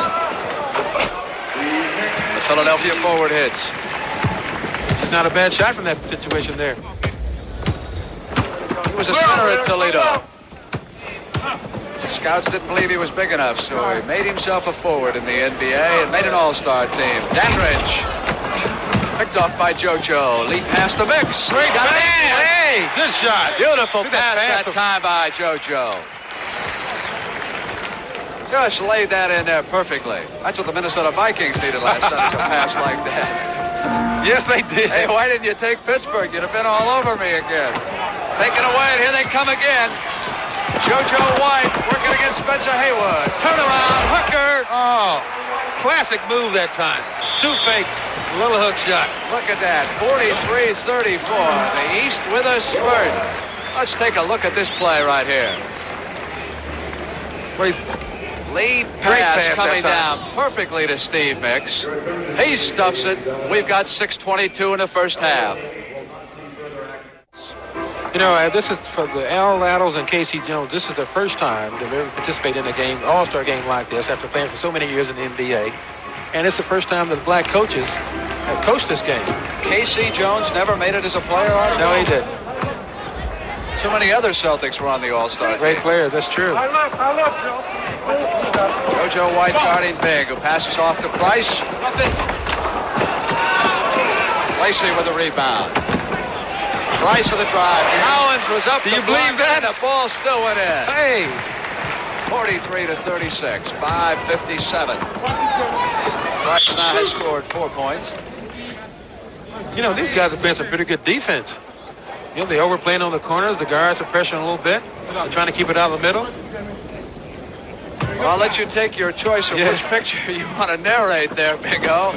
Speaker 2: The Philadelphia forward hits.
Speaker 3: It's not a bad shot from that situation there.
Speaker 2: He was a center at Toledo. The scouts didn't believe he was big enough, so he made himself a forward in the NBA and made an all-star team. Dandridge. Picked off by JoJo. Lead pass to Mix.
Speaker 3: Great
Speaker 2: Got it in.
Speaker 3: Hey, good shot.
Speaker 2: Beautiful
Speaker 3: Look at
Speaker 2: pass that time by JoJo. Just laid that in there perfectly. That's what the Minnesota Vikings needed last time, a pass like that.
Speaker 3: Yes, they did.
Speaker 2: Hey, why didn't you take Pittsburgh? You'd have been all over me again. Taken away, and here they come again. JoJo White working against Spencer Haywood. Turnaround, hooker.
Speaker 3: Oh, classic move that time. Shoot fake, little hook shot.
Speaker 2: Look at that, 43-34. The East with a spurt. Let's take a look at this play right here. Lead pass coming down perfectly to Steve Mix. He stuffs it. We've got 6:22 in the first half.
Speaker 3: You know, this is for the Al Laddles and Casey Jones. This is the first time they've ever participated in a game, all-star game like this, after playing for so many years in the NBA. And it's the first time that black coaches have coached this game.
Speaker 2: Casey Jones never made it as a player,
Speaker 3: No, he didn't.
Speaker 2: So many other Celtics were on the All-Star team.
Speaker 3: Great players, that's true.
Speaker 4: I love Joe.
Speaker 2: JoJo White guarding big, who passes off to Price. Lacey with the rebound. Price with the drive. Cowens was up.
Speaker 3: Do you believe that?
Speaker 2: The ball still went in.
Speaker 3: Hey!
Speaker 2: 43-36, 5:57. Price now has scored 4 points.
Speaker 3: You know, these guys are playing some pretty good defense. You know, they're overplaying on the corners. The guards are pressuring a little bit. They're trying to keep it out of the middle.
Speaker 2: Well, I'll let you take your choice of which picture you want to narrate there, Big O.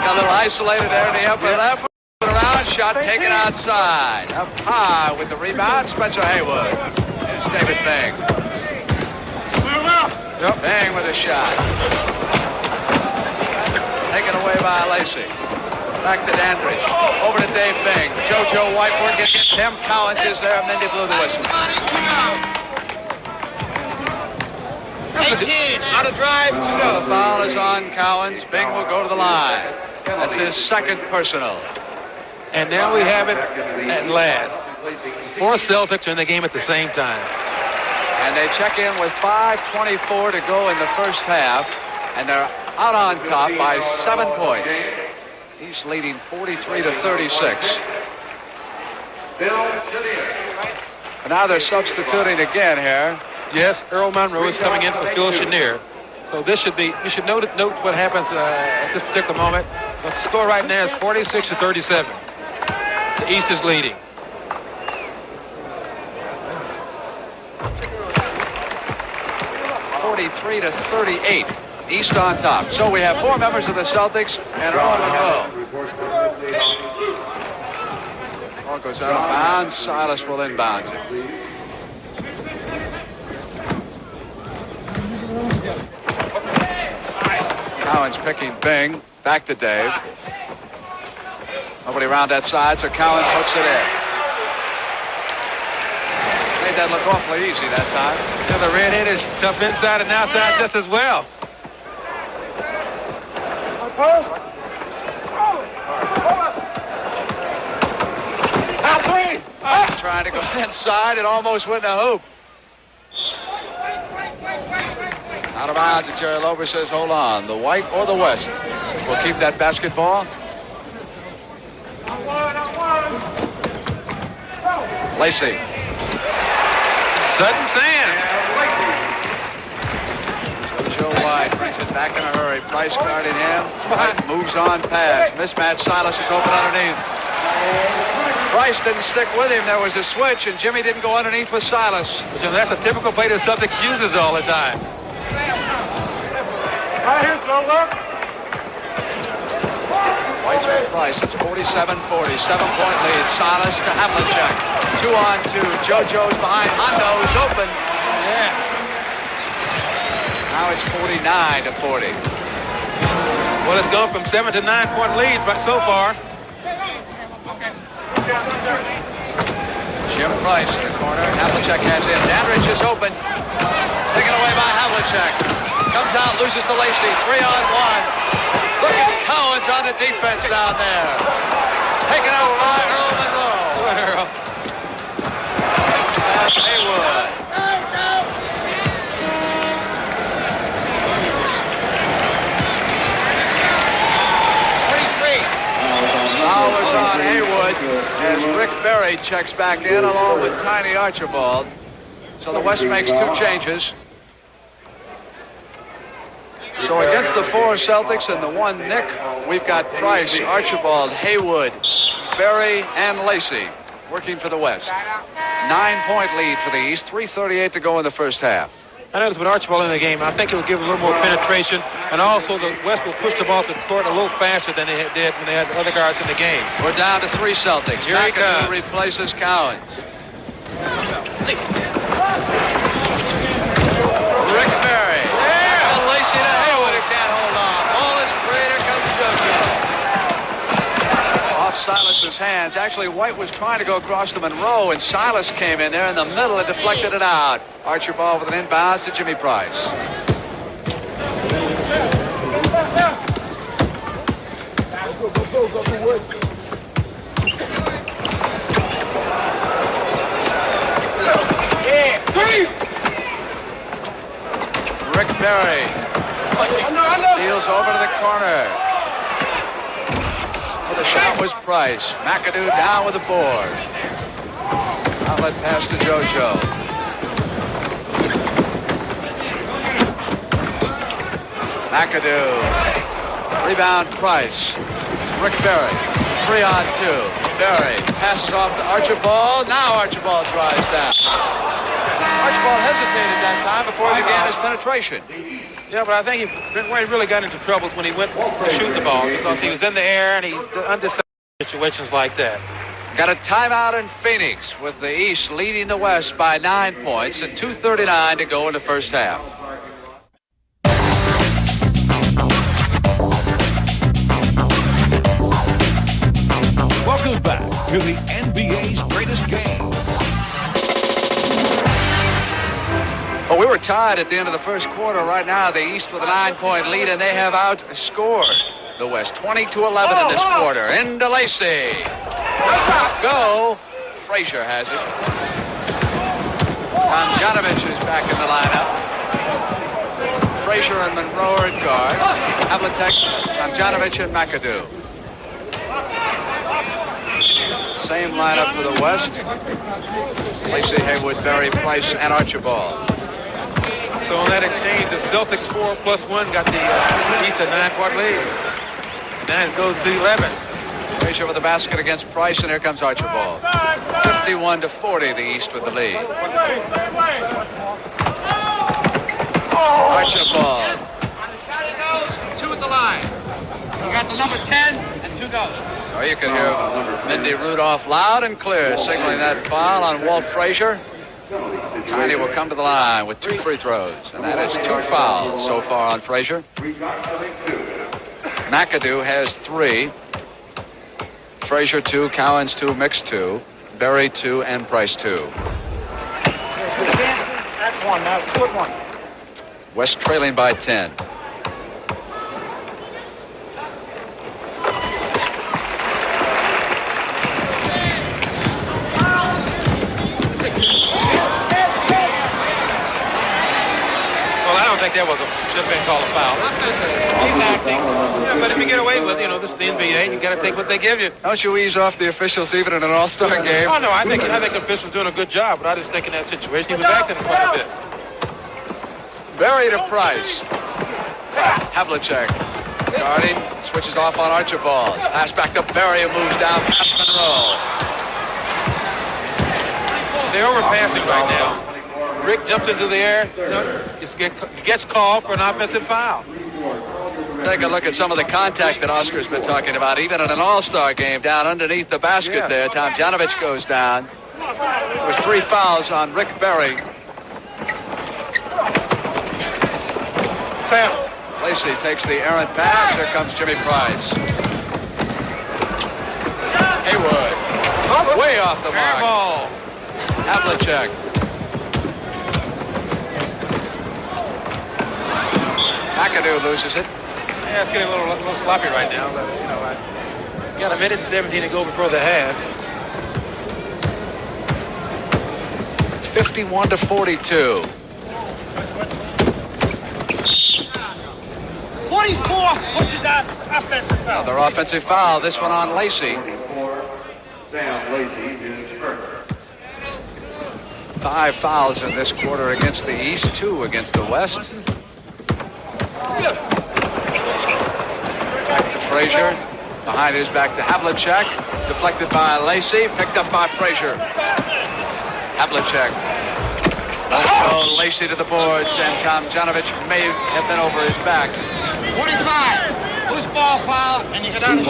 Speaker 2: Got a little isolated there in the upper left. Around, shot taken outside. Up high with the rebound, Spencer Haywood. Here's David Bing. Bing with a shot. Taken away by Lacey. Back to Dandridge. Over to Dave Bing. JoJo White working against him. Cowens is there, and then they blew the whistle.
Speaker 4: 18, on a drive, to go.
Speaker 2: The foul is on Cowens. Bing will go to the line. That's his second personal.
Speaker 3: And now we have it at last. 4 Celtics are in the game at the same time.
Speaker 2: And they check in with 5:24 to go in the first half. And they're out on top by 7 points. He's leading 43-36. And now they're substituting again here.
Speaker 3: Yes, Earl Monroe is coming in for Phil Chenier. So this should be, you should note what happens at this particular moment. The score right now is 46-37. The East is leading.
Speaker 2: (43-38). East on top. So we have 4 members of the Celtics and Earl Monroe. Ball goes out of bounds. Silas will inbound it. Cowens picking Bing. Back to Dave. Nobody around that side, so Cowens hooks it in. Made that look awfully easy that time.
Speaker 3: Yeah, the red-head is tough inside and outside just as well.
Speaker 2: Trying to go inside and almost went in a hoop. Out of bounds, and Jerry Lober says, hold on. The White or the West will keep that basketball. Lacey.
Speaker 3: Sudden sand.
Speaker 2: Joe White brings it back in a hurry. Price guarding him. White moves on pass. Mismatch. Silas is open underneath. Price didn't stick with him. There was a switch, and Jimmy didn't go underneath with Silas.
Speaker 3: That's a typical play the Celtics uses all the time.
Speaker 4: Right here, Lola.
Speaker 2: White's with Price. It's 47-40. 7-point lead. Silas to Havlicek. 2-on-2. JoJo's behind. Hondo's open.
Speaker 3: Yeah.
Speaker 2: Now it's 49-40.
Speaker 3: Well, it's gone from 7 to 9-point lead so far.
Speaker 2: Jim Price in the corner. Havlicek has in. Dandridge is open. Taken away by Havlicek. Comes out, loses to Lacey. 3-on-1. Look at Cowens on the defense down there. Taken out by Earl Monroe. That's Haywood. Foul was on Haywood as Rick Berry checks back in along with Tiny Archibald. So the West makes 2 changes. So against the 4 Celtics and the 1 Nick, we've got Price, Archibald, Haywood, Berry, and Lacey working for the West. 9-point lead for the East. 3:38 to go in the first half.
Speaker 3: I noticed with Archibald in the game, I think it would give a little more penetration, and also the West will push the ball to the court a little faster than they did when they had the other guards in the game.
Speaker 2: We're down to 3 Celtics.
Speaker 3: Here he comes.
Speaker 2: Replaces Cowens. Rick Berry. And Lacey to Haywood who can't hold on. Ball is free. Here comes JoJo. Off Silas's hands. Actually, White was trying to go across to Monroe, and Silas came in there in the middle and deflected it out. Archibald with an inbounds to Jimmy Price. Rick Berry steals over to the corner. Well, the shot was Price. McAdoo down with the board. Outlet pass to JoJo. McAdoo. Rebound Price. Rick Berry. 3-on-2. Berry passes off to Archibald. Now Archibald drives down. Archibald hesitated that time before he began his penetration.
Speaker 3: Yeah, but I think where he really got into trouble when he went to shoot the ball, because he was in the air and he's undecided situations like that.
Speaker 2: Got a timeout in Phoenix with the East leading the West by 9 points and 2:39 to go in the first half.
Speaker 1: Welcome back to the NBA's greatest game.
Speaker 2: Well, we were tied at the end of the first quarter. Right now, the East with a 9-point lead, and they have outscored the West 20-11 in this quarter. Into Lacey. Go. Frazier has it. Tomjanovich is back in the lineup. Frazier and Monroe are at guard. Havlicek, Tomjanovich, and McAdoo. Same lineup for the West. Lacey, Haywood, Berry, Price, and Archibald.
Speaker 3: So on that exchange, the Celtics 4+1 got the East a 9-point lead. Now it goes to 11.
Speaker 2: Frazier with the basket against Price, and here comes Archibald. 51-40, the East with the lead. Archibald.
Speaker 4: On the shot it goes, 2 at the line. You got the number 10 and 2 goes.
Speaker 2: Oh, you can hear Mindy Rudolph loud and clear signaling that foul on Walt Frazier. Tiny will come to the line with 2 free throws, and that is 2 fouls so far on Frazier. McAdoo has 3. Frazier 2, Cowens 2, Mix 2, Berry 2, and Price 2.
Speaker 4: That's 1 now, 2 at 1.
Speaker 2: West trailing by 10.
Speaker 3: there should have been called a foul. He's acting. Yeah, but if you get away with, this is the NBA, you got to take what they give you.
Speaker 2: Don't you ease off the officials even in an all-star game?
Speaker 3: Oh, no, I think the official's doing a good job, but I just think in that situation he was acting quite a bit.
Speaker 2: Berry to Price. Havlicek guarding, switches off on Archibald. Pass back to Berry, who moves down past Monroe.
Speaker 3: They're overpassing right now. Rick jumps into the air, gets called for an offensive foul.
Speaker 2: Take a look at some of the contact that Oscar's been talking about. Even in an all-star game, down underneath the basket there, Tomjanovich goes down. There was 3 fouls on Rick Berry.
Speaker 3: Sam.
Speaker 2: Lacey takes the errant pass. Here comes Jimmy Price. Haywood. Way off the mark.
Speaker 3: Ball.
Speaker 2: Havlicek. McAdoo loses it.
Speaker 3: Yeah, it's getting a little sloppy right now. But, I got a minute and 17 to go before the half.
Speaker 2: It's 51-42.
Speaker 4: 24 pushes out offensive foul.
Speaker 2: Another offensive foul. This one on Lacey.
Speaker 5: Sam Lacey is hurt.
Speaker 2: 5 fouls in this quarter against the East, 2 against the West. Back to Frazier. Behind his back to Havlicek. Deflected by Lacey. Picked up by Frazier. Havlicek. So Lacey to the boards, and Tomjanovich may have been over his back.
Speaker 4: 45. Loose ball foul, and you go down to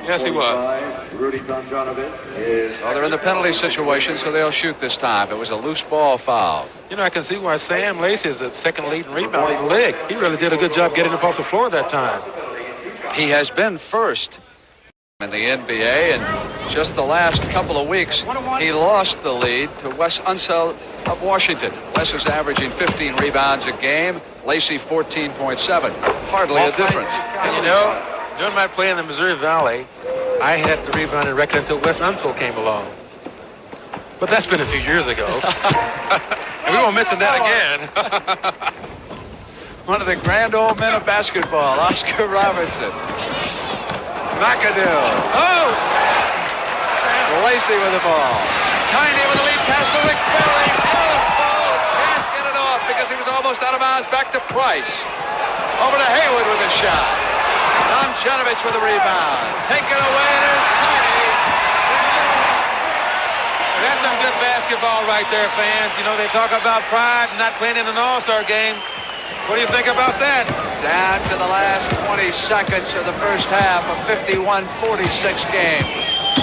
Speaker 3: Yes, he was.
Speaker 5: Rudy Tomjanovich is.
Speaker 2: Well, they're in the penalty situation, so they'll shoot this time. It was a loose ball foul.
Speaker 3: I can see why Sam Lacey is the second leading rebounder in the league. He really did a good job getting up off the floor that time.
Speaker 2: He has been first in the NBA, and just the last couple of weeks, he lost the lead to Wes Unseld of Washington. Wes is averaging 15 rebounds a game. Lacey 14.7. Hardly a difference.
Speaker 3: And during my play in the Missouri Valley, I had the rebounding record until Wes Unseld came along. But that's been a few years ago. And we won't mention that again.
Speaker 2: One of the grand old men of basketball, Oscar Robertson. McAdoo. Oh! Lacey with the ball. Tiny with the lead pass to Rick Berry. Oh, can't get it off because he was almost out of bounds. Back to Price. Over to Haywood with a shot. Tomjanovich with a rebound. Taken away, and there's Tiny.
Speaker 3: That's some good basketball right there, fans. They talk about pride and not playing in an all-star game. What do you think about that?
Speaker 2: Down to the last 20 seconds of the first half, a 51-46 game.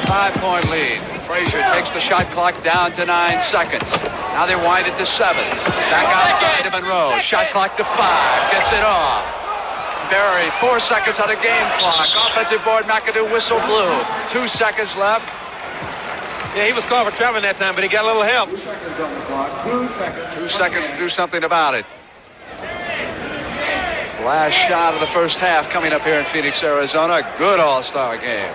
Speaker 2: 5-point lead. Frazier takes the shot clock down to 9 seconds. Now they wind it to 7. Back outside to Monroe. Shot clock to 5. Gets it off. Berry, 4 seconds on the game clock. Offensive board, McAdoo whistle blew. 2 seconds left.
Speaker 3: Yeah, he was called for traveling that time, but he got a little help.
Speaker 5: 2 seconds on the clock. 2 seconds.
Speaker 2: 2 seconds to do something about it. Last shot of the first half coming up here in Phoenix, Arizona. Good all-star game.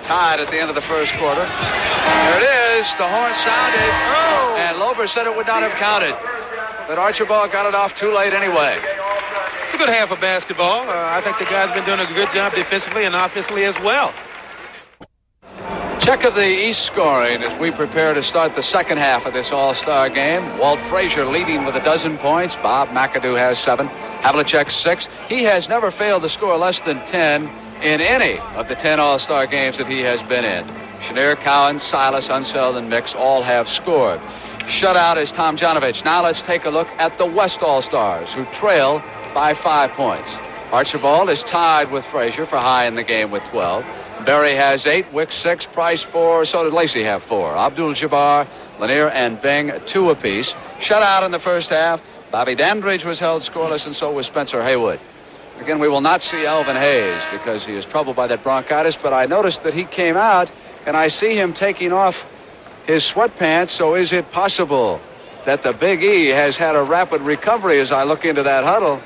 Speaker 2: Tied at the end of the first quarter. There it is. The horn sounded. Oh! And Lober said it would not have counted. But Archibald got it off too late anyway.
Speaker 3: It's a good half of basketball. I think the guys have been doing a good job defensively and offensively as well.
Speaker 2: Check of the East scoring as we prepare to start the second half of this all-star game. Walt Frazier leading with 12 points. Bob McAdoo has 7. Havlicek 6. He has never failed to score less than 10 in any of the 10 all-star games that he has been in. Chenier, Cowan, Silas, Unseld, and Mix all have scored. Shutout is Tomjanovich. Now let's take a look at the West All-Stars, who trail by 5 points. Archibald is tied with Frazier for high in the game with 12. Berry has 8, Wicks 6, Price 4, so did Lacey have 4. Abdul-Jabbar, Lanier, and Bing 2 apiece. Shutout in the first half. Bobby Dandridge was held scoreless, and so was Spencer Haywood. Again, we will not see Alvin Hayes because he is troubled by that bronchitis, but I noticed that he came out, and I see him taking off his sweatpants, so is it possible that the Big E has had a rapid recovery as I look into that huddle?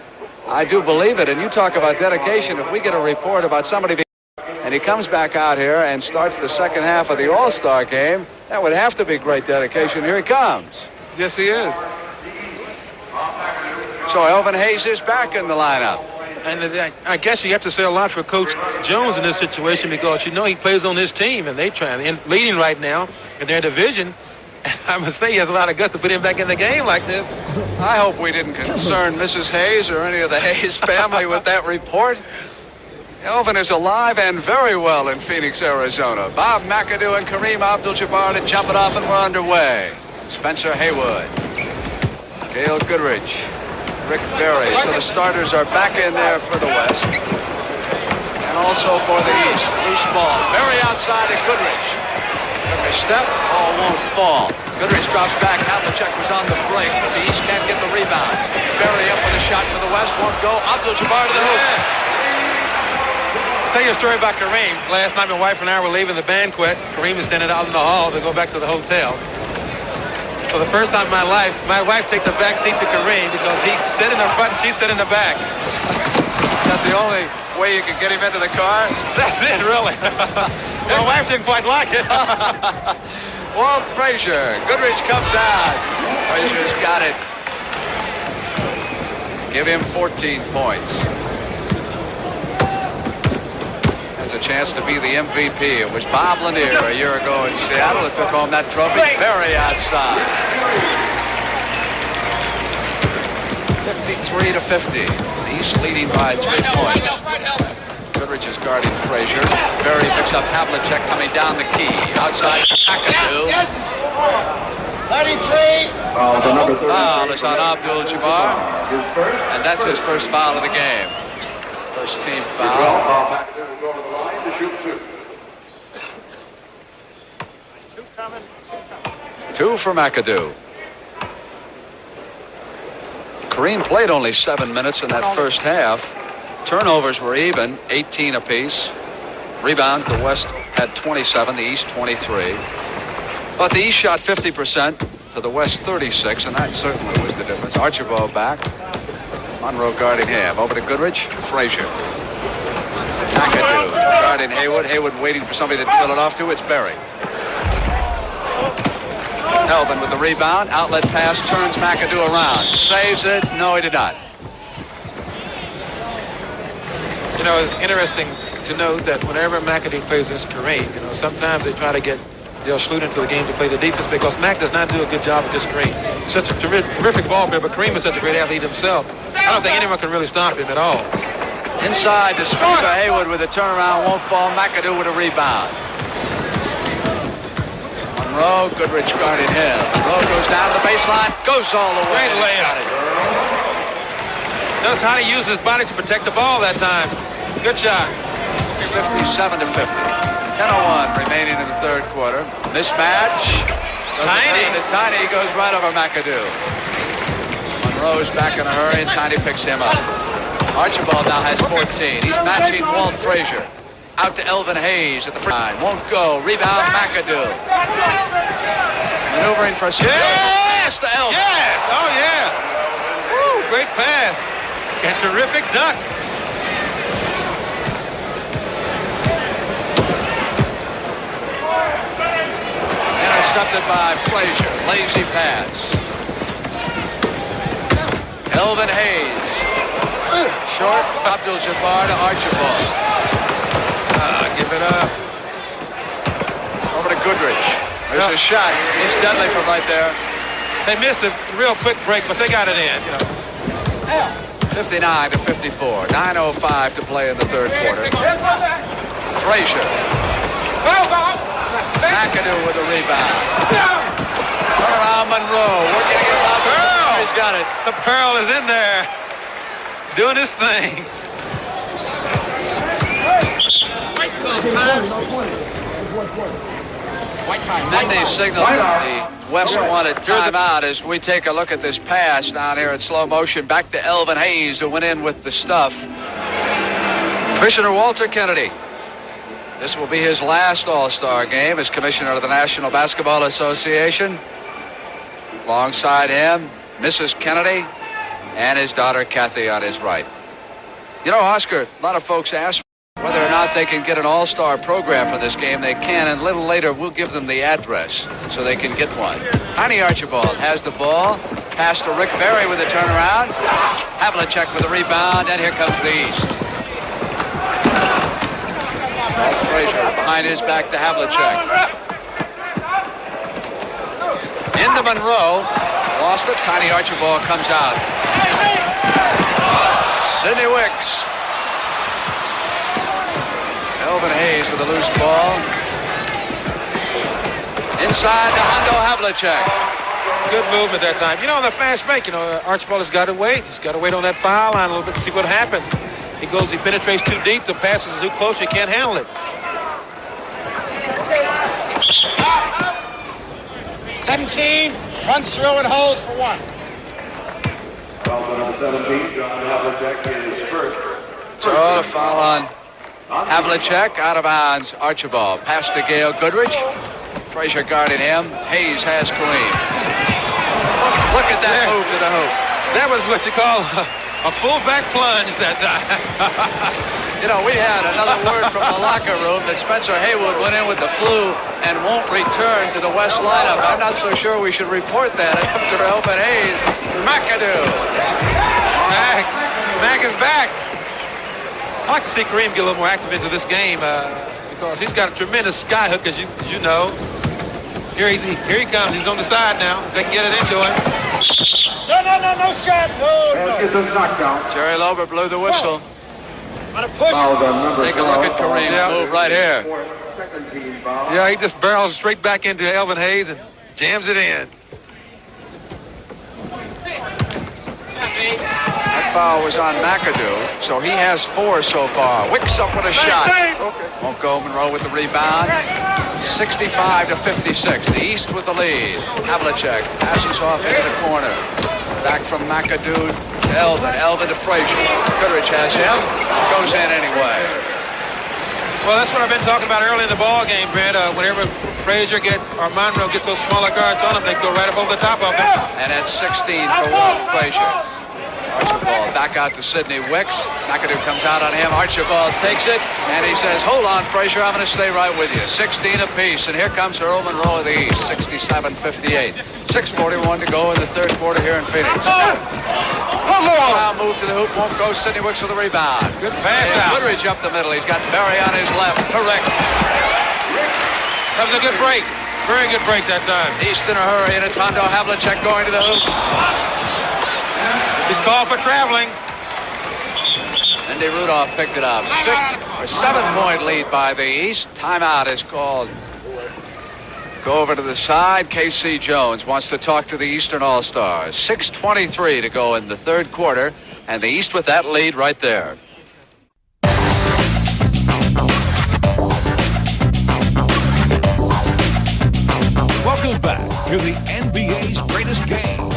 Speaker 2: I do believe it, and you talk about dedication. If we get a report about somebody being and he comes back out here and starts the second half of the All-Star game, that would have to be great dedication. Here he comes.
Speaker 3: Yes, he is.
Speaker 2: So Elvin Hayes is back in the lineup.
Speaker 3: And I guess you have to say a lot for Coach Jones in this situation because you know he plays on his team and they try and leading right now in their division. And I must say he has a lot of guts to put him back in the game like this.
Speaker 2: I hope we didn't concern Mrs. Hayes or any of the Hayes family with that report. Elvin is alive and very well in Phoenix, Arizona. Bob McAdoo and Kareem Abdul-Jabbar to jump it off, and we're underway. Spencer Haywood, Gail Goodrich, Rick Berry. So the starters are back in there for the West. And also for the East. Loose ball. Berry outside to Goodrich. Took a step. Ball won't fall. Goodrich drops back. Havlicek was on the break, but the East can't get the rebound. Berry up with a shot for the West. Won't go. Abdul-Jabbar to the hoop.
Speaker 3: I'll tell you a story about Kareem. Last night my wife and I were leaving the banquet. Kareem was standing out in the hall to go back to the hotel. For the first time in my life, my wife takes a back seat to Kareem because he sat in the front and she sat in the back.
Speaker 2: Is that the only way you could get him into the car?
Speaker 3: That's it, really. My wife didn't quite like it.
Speaker 2: Walt Frazier. Goodrich comes out. Frazier's got it. Give him 14 points. Has a chance to be the MVP. It was Bob Lanier a year ago in Seattle that took home that trophy. Very outside. 53 to 50. The East leading by 3 points. Goodrich is guarding Frazier. Berry picks up Havlicek coming down the key. Outside McAdoo.
Speaker 4: 33.
Speaker 2: Foul is on Abdul-Jabbar. And that's his first foul of the game. First team foul. Two for McAdoo. Kareem played only 7 minutes in that first half. Turnovers were even, 18 apiece. Rebounds, the West had 27, the East 23. But the East shot 50% to the West 36, and that certainly was the difference. Archibald back. Monroe guarding him. Over to Goodrich. Frazier. McAdoo guarding Haywood. Haywood waiting for somebody to deal it off to. It's Berry. Elvin with the rebound. Outlet pass. Turns McAdoo around. Saves it. No, he did not.
Speaker 3: You know, it's interesting to note that whenever McAdoo plays against Kareem, you know, sometimes they try to get Dale Schluter into the game to play the defense because Mac does not do a good job with this Kareem. Such a terrific ball player, but Kareem is such a great athlete himself. I don't think anyone can really stop him at all.
Speaker 2: Inside to Spencer Haywood with a turnaround. Won't fall. McAdoo with a rebound. Monroe. Goodrich guarding him. Monroe goes down to the baseline. Goes all the way.
Speaker 3: Great layup. Knows how to use his body to protect the ball that time. Good shot.
Speaker 2: 57 to 50. 10:01 remaining in the third quarter. Mismatch.
Speaker 3: Tiny.
Speaker 2: Tiny goes right over McAdoo. Monroe's back in a hurry, and Tiny picks him up. Archibald now has 14. He's matching Walt Frazier. Out to Elvin Hayes at the free line. Won't go. Rebound McAdoo. Maneuvering for a pass to Elvin.
Speaker 3: Yes. Oh, yeah. Woo, great pass. And terrific duck.
Speaker 2: Intercepted by Frazier. Lazy pass. Elvin Hayes. Short. Abdul-Jabbar to Archibald.
Speaker 3: Give it up.
Speaker 2: Over to Goodrich. There's a shot. He's deadly from right there.
Speaker 3: They missed a real quick break, but they got it in. You know.
Speaker 2: 59 to 54. 9:05 to play in the third quarter. Frazier. McAdoo with a rebound. Turn around Monroe. Working against Pearl. He's got it.
Speaker 3: The Pearl is in there. Doing his thing.
Speaker 2: Then they signal that the West wanted timeout as we take a look at this pass down here in slow motion. Back to Elvin Hayes, who went in with the stuff. Commissioner Walter Kennedy. This will be his last All-Star game as commissioner of the National Basketball Association. Alongside him, Mrs. Kennedy and his daughter Kathy on his right. You know, Oscar, a lot of folks ask whether or not they can get an all-star program for this game. They can, and a little later we'll give them the address so they can get one. Tiny Archibald has the ball. Pass to Rick Berry with a turnaround. Havlicek with a rebound, and here comes the East. Frazier behind his back to Havlicek. Into Monroe. Lost it. Tiny Archibald comes out. Sidney Wicks. Elvin Hayes with a loose ball. Inside to Hondo Havlicek.
Speaker 3: Good movement that time. On the fast break, Archibald has got to wait. He's got to wait on that foul line a little bit to see what happens. He penetrates too deep. The passes are too close. He can't handle it.
Speaker 4: 17, runs through and holds for 1.
Speaker 5: Foul on number 17, John Havlicek is first.
Speaker 2: So a foul on Havlicek, out of bounds. Archibald. Pass to Gail Goodrich. Frazier guarding him. Hayes has Kareem. Look at that move to the hoop.
Speaker 3: That was what you call a full-back plunge that time.
Speaker 2: We had another word from the locker room that Spencer Haywood went in with the flu and won't return to the West lineup. I'm not so sure we should report that after Elvin Hayes. McAdoo.
Speaker 3: Mac is back. I like to see Kareem get a little more active into this game because he's got a tremendous sky hook, as you know. Here he comes. He's on the side now. They can get it into him.
Speaker 4: No shot. No.
Speaker 5: It's a knockdown.
Speaker 2: Jerry Lober blew the whistle.
Speaker 5: Foul on number
Speaker 2: Take a look at
Speaker 5: 12.
Speaker 2: Kareem's move right here.
Speaker 5: Second team foul.
Speaker 3: Yeah, he just barrels straight back into Elvin Hayes and jams it in.
Speaker 2: That foul was on McAdoo, so he has 4 so far. Wicks up with a shot. Won't go. Monroe with the rebound. 65-56. The East with the lead. Havlicek passes off into the corner. Back from McAdoo to Elvin. Elvin to Frazier. Goodrich has him. Goes in anyway.
Speaker 3: Well, that's what I've been talking about early in the ball game, Brad. Whenever Frazier gets or Monroe gets those smaller guards on him, they go right up over the top of him.
Speaker 2: And that's 16 for Walt Frazier. Archibald back out to Sidney Wicks. McAdoo comes out on him. Archibald takes it, and he says, hold on, Frazier, I'm going to stay right with you. 16 apiece, and here comes Earl Monroe of the East, 67-58. 6:41 to go in the third quarter here in Phoenix. Now move to the hoop, won't go. Sidney Wicks with the rebound.
Speaker 3: Good pass out.
Speaker 2: Goodrich up the middle. He's got Berry on his left. Correct.
Speaker 3: That was a good break. Very good break that time.
Speaker 2: East in a hurry, and it's Hondo Havlicek going to the hoop.
Speaker 3: He's called for traveling.
Speaker 2: Andy Rudolph picked it up. 7-point lead by the East. Timeout is called. Go over to the side. K.C. Jones wants to talk to the Eastern All-Stars. 6:23 to go in the third quarter, and the East with that lead right there.
Speaker 1: Welcome back to the NBA's greatest game.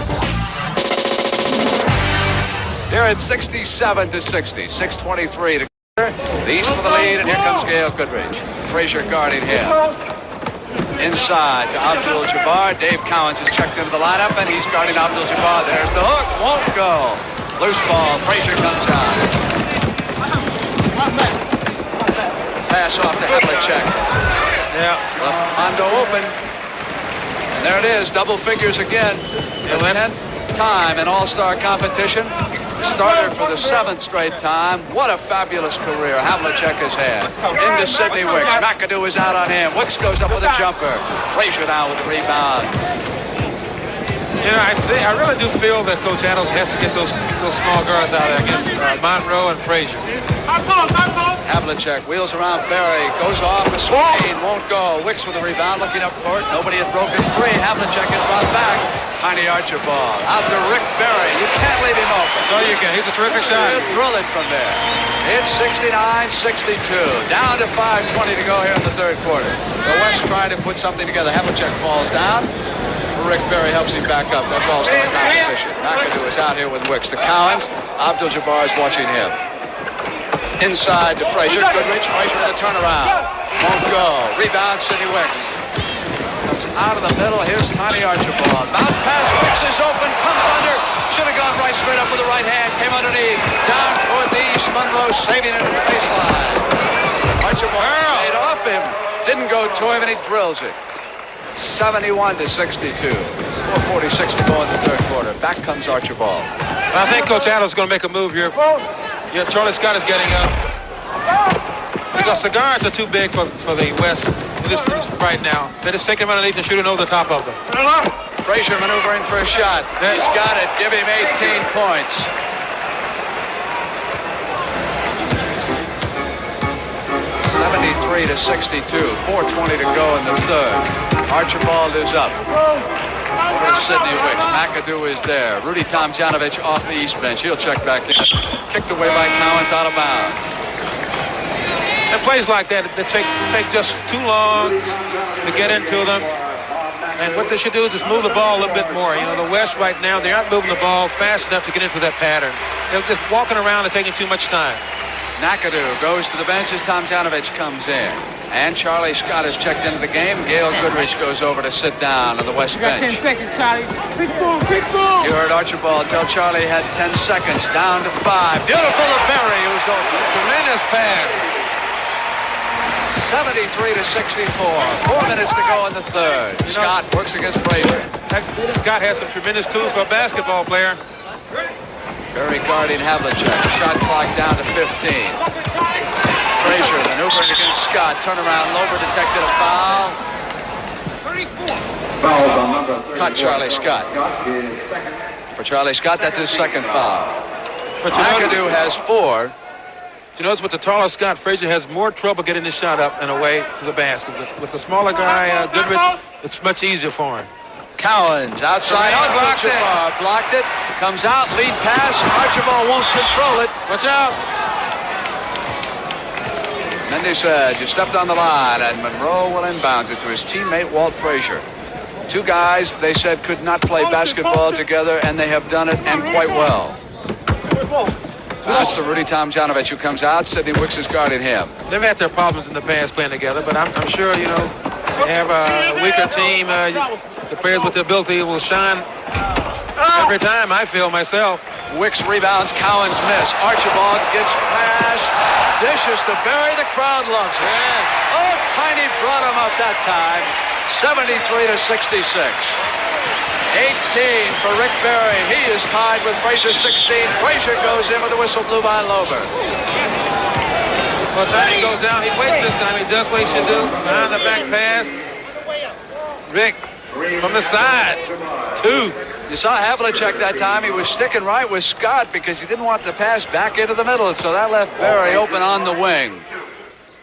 Speaker 2: Here it's 67-60. 6:23 to go. The East with the lead, and here comes Gail Goodrich. Frazier guarding him. Inside to Abdul-Jabbar. Dave Cowens is checked into the lineup, and he's guarding Abdul-Jabbar. There's the hook. Won't go. Loose ball. Frazier comes out. Pass off to Havlicek.
Speaker 3: Yeah.
Speaker 2: Left Hondo open. And there it is. Double figures again. The 10th time in All-Star competition. Starter for the 7th straight time. What a fabulous career Havlicek has had. Into Sidney Wicks. McAdoo is out on him. Wicks goes up with a jumper. Frazier down with the rebound.
Speaker 3: I really do feel that Coach Adams has to get those small guards out there against Monroe and Frazier.
Speaker 2: Havlicek wheels around Berry. Goes off a screen. Won't go. Wicks with the rebound. Looking up court. Nobody had broken free. Havlicek is brought back. Tiny Archibald. Out to Rick Berry. You can't leave him open.
Speaker 3: No, you can. He's a terrific shot.
Speaker 2: Drill it from there. It's 69-62. Down to 5:20 to go here in the third quarter. The West trying to put something together. Havlicek falls down. Rick Berry helps him back up. That's all-star competition. McAdoo is out here with Wicks. To Cowens. Abdul-Jabbar is watching him. Inside to Frazier. Goodrich. Frazier with a turnaround. Won't go. Rebound, Sidney Wicks. Comes out of the middle. Here's Tiny Archibald. Bounce pass. Wicks is open. Comes under. Should have gone right straight up with the right hand. Came underneath. Down toward the East. Monroe saving it at the baseline. Archibald made off him. Didn't go to him, and he drills it. 71-62. 4:46 to go in the third quarter. Back comes Archibald.
Speaker 3: I think Coach Adams is going to make a move here. Yeah, Charlie Scott is getting up. Because the guards are too big for the West this right now. They just take him underneath and shoot it over the top of them.
Speaker 2: Frazier maneuvering for a shot. He's got it. Give him 18 points. (73 to 62). 4:20 to go in the third. Archibald is up. Over to Sidney Wicks. McAdoo is there. Rudy Tomjanovich off the east bench. He'll check back in. Kicked away by Cowens, out of bounds.
Speaker 3: And plays like that, they take just too long to get into them. And what they should do is just move the ball a little bit more. You know, the West right now, they aren't moving the ball fast enough to get into that pattern. They're just walking around and taking too much time.
Speaker 2: McAdoo goes to the bench as Tomjanovich comes in. And Charlie Scott has checked into the game. Gail Goodrich goes over to sit down on the West bench.
Speaker 6: 10 seconds, Charlie. Quick ball.
Speaker 2: You heard Archibald tell Charlie he had 10 seconds. Down to 5. Beautiful to Berry, who's open.
Speaker 3: Tremendous pass.
Speaker 2: 73 to 64. 4 minutes to go in the third. Scott works against Frazier.
Speaker 3: Scott has some tremendous tools for a basketball player.
Speaker 2: Berry guarding Havlicek. Shot clock down to 15. Frazier maneuvering against Scott. Turnaround. Lober detected a foul.
Speaker 5: Fouls on number 34.
Speaker 2: Cut Charlie Scott.
Speaker 5: Scott is second.
Speaker 2: For Charlie Scott, that's his second foul. McAdoo has 4.
Speaker 3: You notice with the taller Scott, Frazier has more trouble getting his shot up and away to the basket. With the smaller guy, Goodrich, it's much easier for him.
Speaker 2: Cowens outside. Blocked it. Comes out. Lead pass. Archibald won't control it.
Speaker 3: Watch out.
Speaker 2: Mendy said, you stepped on the line, and Monroe will inbounds it to his teammate, Walt Frazier. Two guys, they said, could not play basketball together, and they have done it, and quite well. Pass to Rudy Tomjanovich, who comes out. Sidney Wicks is guarding him.
Speaker 3: They've had their problems in the past playing together, but I'm sure, you know, they have a weaker team. The players with the ability will shine every time, I feel myself.
Speaker 2: Wicks rebounds. Cowens miss. Archibald gets past. Dishes to Berry. The crowd loves it.
Speaker 3: Yeah.
Speaker 2: Oh, Tiny brought him up that time. 73 to 66. 18 for Rick Berry. He is tied with Frazier 16. Frazier goes in with the whistle blew by Lober.
Speaker 3: Well, Tiny goes down. He waits this time. He does what he should do. Behind the back pass. Rick from the side. 2.
Speaker 2: You saw Havlicek that time. He was sticking right with Scott because he didn't want to pass back into the middle. So that left Berry open on the wing.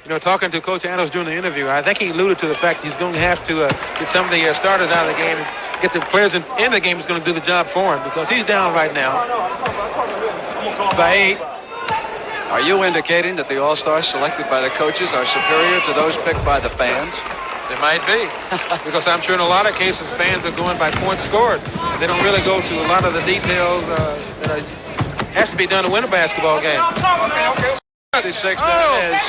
Speaker 3: You know, talking to Coach Adams during the interview, I think he alluded to the fact he's going to have to get some of the starters out of the game and get the players in the game is going to do the job for him because he's down right now by 8.
Speaker 2: Are you indicating that the All-Stars selected by the coaches are superior to those picked by the fans?
Speaker 3: They might be because I'm sure in a lot of cases fans are going by points scored. They don't really go to a lot of the details that has to be done to win a basketball game.
Speaker 2: 36 there is.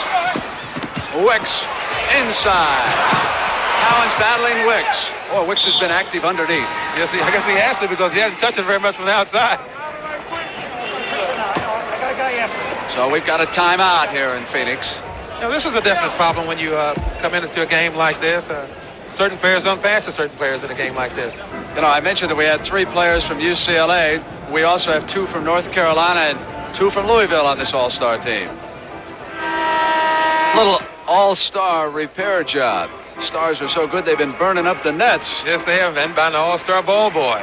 Speaker 2: Wicks inside. Cowens battling Wicks. Oh, Wicks has been active underneath.
Speaker 3: Yes, I guess he has to because he hasn't touched it very much from the outside.
Speaker 2: So we've got a timeout here in Phoenix.
Speaker 3: Now, this is a definite problem when you come into a game like this. Certain players don't pass to certain players in a game like this.
Speaker 2: You know, I mentioned that we had 3 players from UCLA. We also have 2 from North Carolina and 2 from Louisville on this All-Star team. Little All-Star repair job. Stars are so good they've been burning up the nets.
Speaker 3: Yes, they have been by an All-Star ball boy.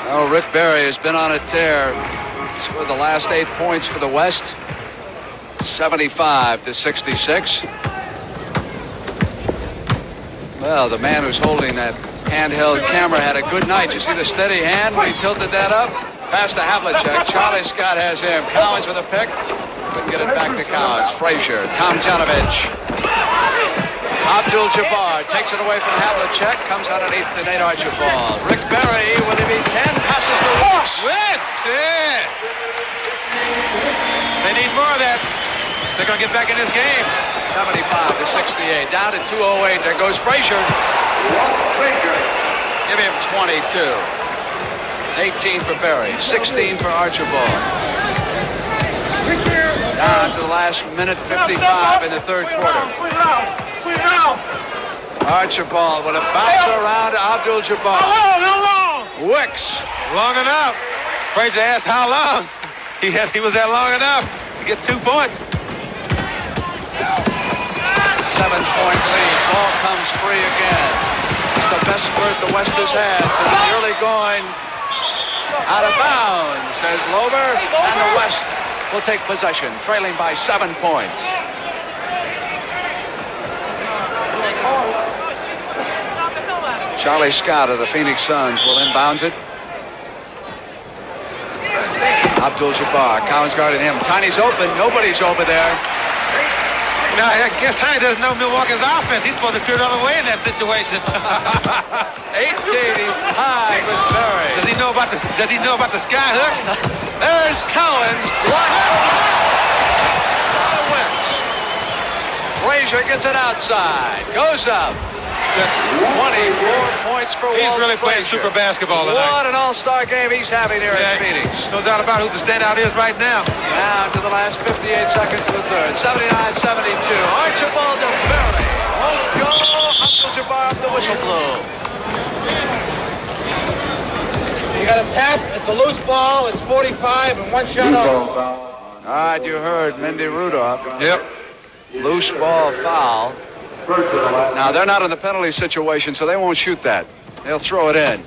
Speaker 2: Oh, Rick Berry has been on a tear. Scored the last 8 points for the West. 75 to 66. Well, the man who's holding that handheld camera had a good night. You see the steady hand when he tilted that up? Pass to Havlicek. Charlie Scott has him. Cowens with a pick. Couldn't get it back to Cowens. Frazier. Tomjanovich. Abdul-Jabbar takes it away from Havlicek. Comes underneath to Nate Archibald. Rick Berry, will he be 10? Passes to Wicks.
Speaker 3: That's it. They need more of that. They're going to get back in this game.
Speaker 2: 75 to 68. Down to 2:08. There goes Frazier. Give him 22. 18 for Berry. 16 for Archibald. Down to the last minute 55 in the third quarter. Archibald with a bounce around to Abdul-Jabbar. Wicks.
Speaker 3: Long enough. Frazier asked how long. He was there long enough to get 2 points.
Speaker 2: 7-point lead. Ball comes free again. It's the best spurt the West has had since the early going. Out of bounds, says Lober, and the West will take possession, trailing by 7 points. Charlie Scott of the Phoenix Suns will inbounds it. Abdul-Jabbar, Collins guarding him. Tiny's open. Nobody's over there.
Speaker 3: Now, I guess Tiny doesn't know Milwaukee's offense. He's supposed to clear the other way in that situation.
Speaker 2: 18, he's tied with Berry.
Speaker 3: Does he know about the sky hook?
Speaker 2: There's Collins. Wins. Frazier gets it outside. Goes up. 24 points for Walt
Speaker 3: He's really playing
Speaker 2: Frazier.
Speaker 3: super basketball tonight.
Speaker 2: What an all-star game he's having here in Phoenix.
Speaker 3: No doubt about who the standout is right now.
Speaker 2: Down to the last 58 seconds of the third. 79-72. Archibald DeBerry won't go. Abdul-Jabbar up the whistle blew.
Speaker 4: You got a tap. It's a loose ball. It's 45 and 1 shot up.
Speaker 2: All right, you heard Mindy Rudolph.
Speaker 3: Yep.
Speaker 2: Loose ball foul. Now, they're not in the penalty situation, so they won't shoot that. They'll throw it in.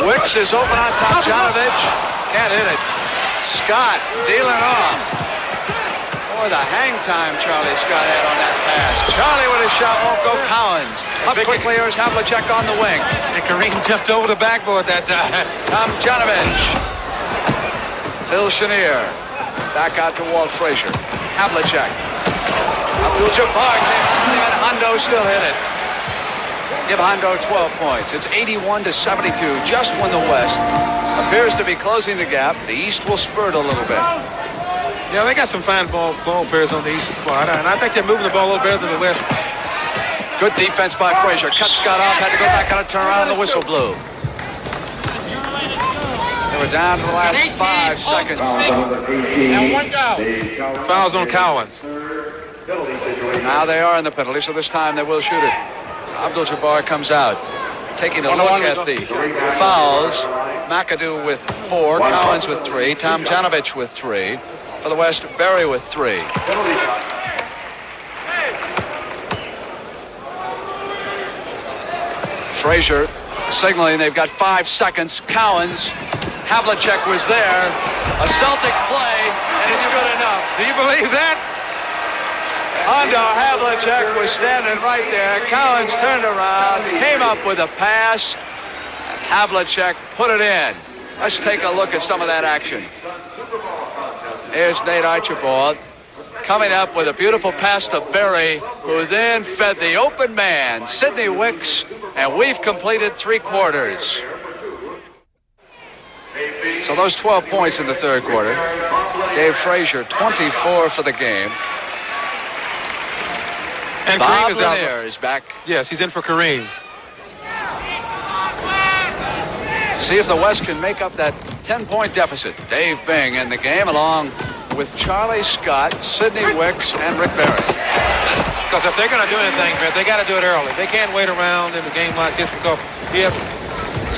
Speaker 2: Wicks is open on top. Janovich can't hit it. Scott dealing off. Boy, the hang time Charlie Scott had on that pass. Charlie with his shot won't go. Collins. Up quickly, here's Havlicek on the wing.
Speaker 3: And Kareem jumped over the backboard that time.
Speaker 2: Tom Janovich. Phil Chenier. Back out to Walt Frazier. Havlicek. Abdul-Jabbar came and Hondo still hit it. Give Hondo 12 points. It's 81-72. Just when the West appears to be closing the gap, the East will spurt a little bit.
Speaker 3: Yeah, they got some fine ball players on the East squad, and I think they're moving the ball a little better than the West.
Speaker 2: Good defense by Frazier. Cut Scott off. Had to go back on a turnaround, and the whistle blew. They were down to the last 5 seconds.
Speaker 4: And 1 go.
Speaker 3: Fouls on Collins.
Speaker 2: Now they are in the penalty, so this time they will shoot it. Abdul-Jabbar comes out. Taking a look at the fouls. McAdoo with 4, Collins with 3, Tom Janovich with 3. For the West, Berry with 3. Frazier signaling they've got 5 seconds. Collins. Havlicek was there. A Celtic play, and it's good enough.
Speaker 3: Do you believe that?
Speaker 2: Hondo Havlicek was standing right there. Collins turned around, came up with a pass, and Havlicek put it in. Let's take a look at some of that action. Here's Nate Archibald coming up with a beautiful pass to Berry, who then fed the open man, Sidney Wicks, and we've completed 3 quarters. So those 12 points in the third quarter gave Frazier 24 for the game.
Speaker 3: And
Speaker 2: Bob
Speaker 3: Kareem is out.
Speaker 2: Lanier is back.
Speaker 3: Yes, he's in for Kareem.
Speaker 2: See if the West can make up that 10-point deficit. Dave Bing in the game along with Charlie Scott, Sidney Wicks, and Rick Berry.
Speaker 3: Because if they're going to do anything, they got to do it early. They can't wait around in a game like this because we have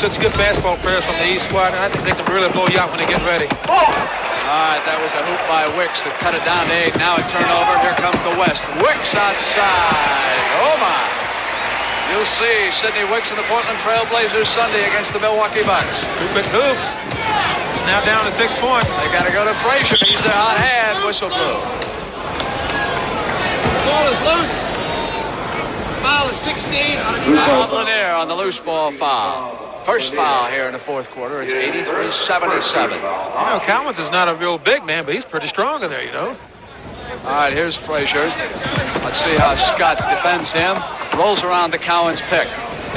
Speaker 3: such good basketball players from the East squad, and I think they can really blow you out when they get ready.
Speaker 2: All right, that was a hoop by Wicks that cut it down to 8. Now a turnover. Here comes the West. Wicks outside. Oh, my. You'll see Sidney Wicks and the Portland Trail Blazers Sunday against the Milwaukee Bucks.
Speaker 3: 2 big hoops. Now down to 6 points.
Speaker 2: They got to go to Frazier. He's their hot hand. Whistle blew.
Speaker 4: Ball is loose. Foul is 16 on a
Speaker 2: Bob Lanier on the loose ball foul. First foul here in the fourth quarter. It's 83-77.
Speaker 3: You know, Collins is not a real big man, but he's pretty strong in there, you know.
Speaker 2: All right, here's Frazier. Let's see how Scott defends him. Rolls around the Collins pick.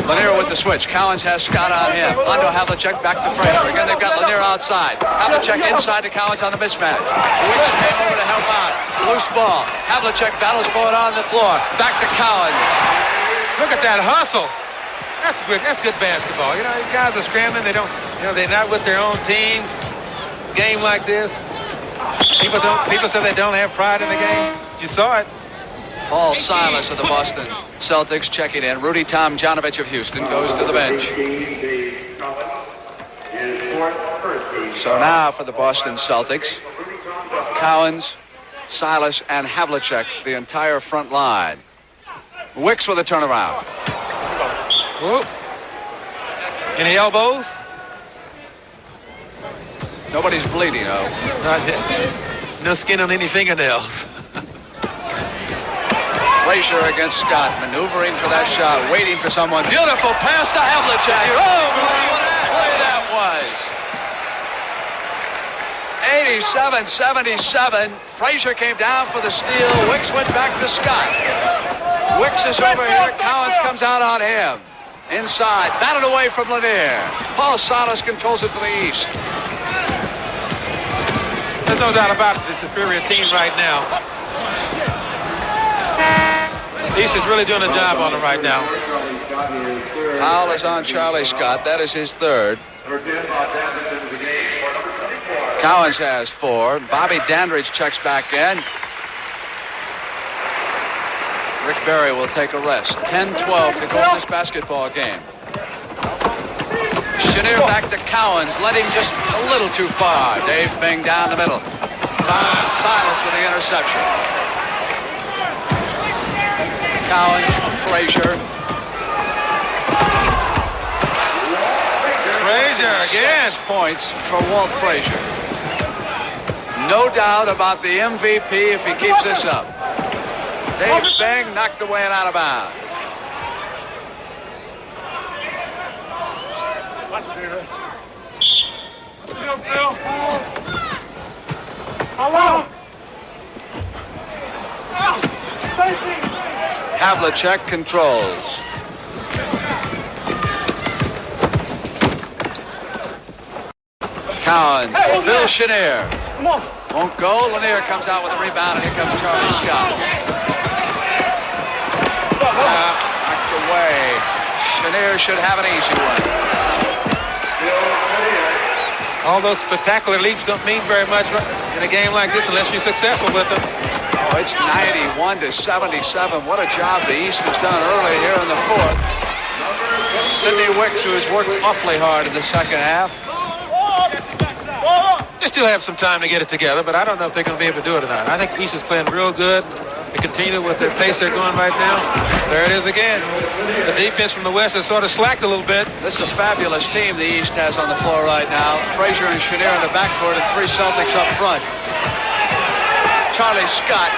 Speaker 2: Lanier with the switch. Collins has Scott on him. Hondo Havlicek back to Frazier. Again, they've got Lanier outside. Havlicek inside to Collins on the mismatch. Wicks came over to help out. Loose ball. Havlicek battles for it on the floor. Back to Collins.
Speaker 3: Look at that hustle. That's good. That's good basketball. You know, these guys are scrambling. They don't. You know, they're not with their own teams. Game like this. People say they don't have pride in the game. You saw it.
Speaker 2: Paul Silas of the Boston Celtics checking in. Rudy Tomjanovich of Houston goes to the bench. So now for the Boston Celtics, Cowens, Silas, and Havlicek, the entire front line. Wicks with a turnaround.
Speaker 3: Whoop. Any elbows?
Speaker 2: Nobody's bleeding, though.
Speaker 3: Not yet. No skin on any fingernails.
Speaker 2: Frazier against Scott, maneuvering for that shot, waiting for someone. Beautiful pass to Havlicek. Oh, what a play that was. 87-77. Frazier came down for the steal. Wicks went back to Scott. Wicks is over here. Cowens comes out on him. Inside, batted away from Lanier. Paul Silas controls it for the East.
Speaker 3: There's no doubt about it. The superior team right now. East is really doing a job on him right now.
Speaker 2: Foul is on Charlie Scott. That is his third. Cowens has 4. Bobby Dandridge checks back in. Rick Barry will take a rest. 10-12 to go in this basketball game. Chenier back to Cowens. Led him just a little too far. Dave Bing down the middle. Silas with the interception. Cowens, Frazier.
Speaker 3: Frazier again.
Speaker 2: 6 points for Walt Frazier. No doubt about the MVP if he keeps this up. Dave Bing knocked away and out of bounds. Havlicek controls. Cowens, Bill Chenier. Won't go. Lanier comes out with a rebound, and here comes Charlie Scott. Knocked away. Chenier should have an easy one.
Speaker 3: All those spectacular leaps don't mean very much in a game like this unless you're successful with them.
Speaker 2: Oh, it's 91-77. What a job the East has done early here in the fourth. Sidney Wicks, who has worked awfully hard in the second half.
Speaker 3: They still have some time to get it together, but I don't know if they're going to be able to do it or not. I think East is playing real good. They continue with their pace they're going right now. There it is again. The defense from the West has sort of slacked a little bit.
Speaker 2: This is a fabulous team the East has on the floor right now. Frazier and Chenier in the backcourt and 3 Celtics up front. Charlie Scott.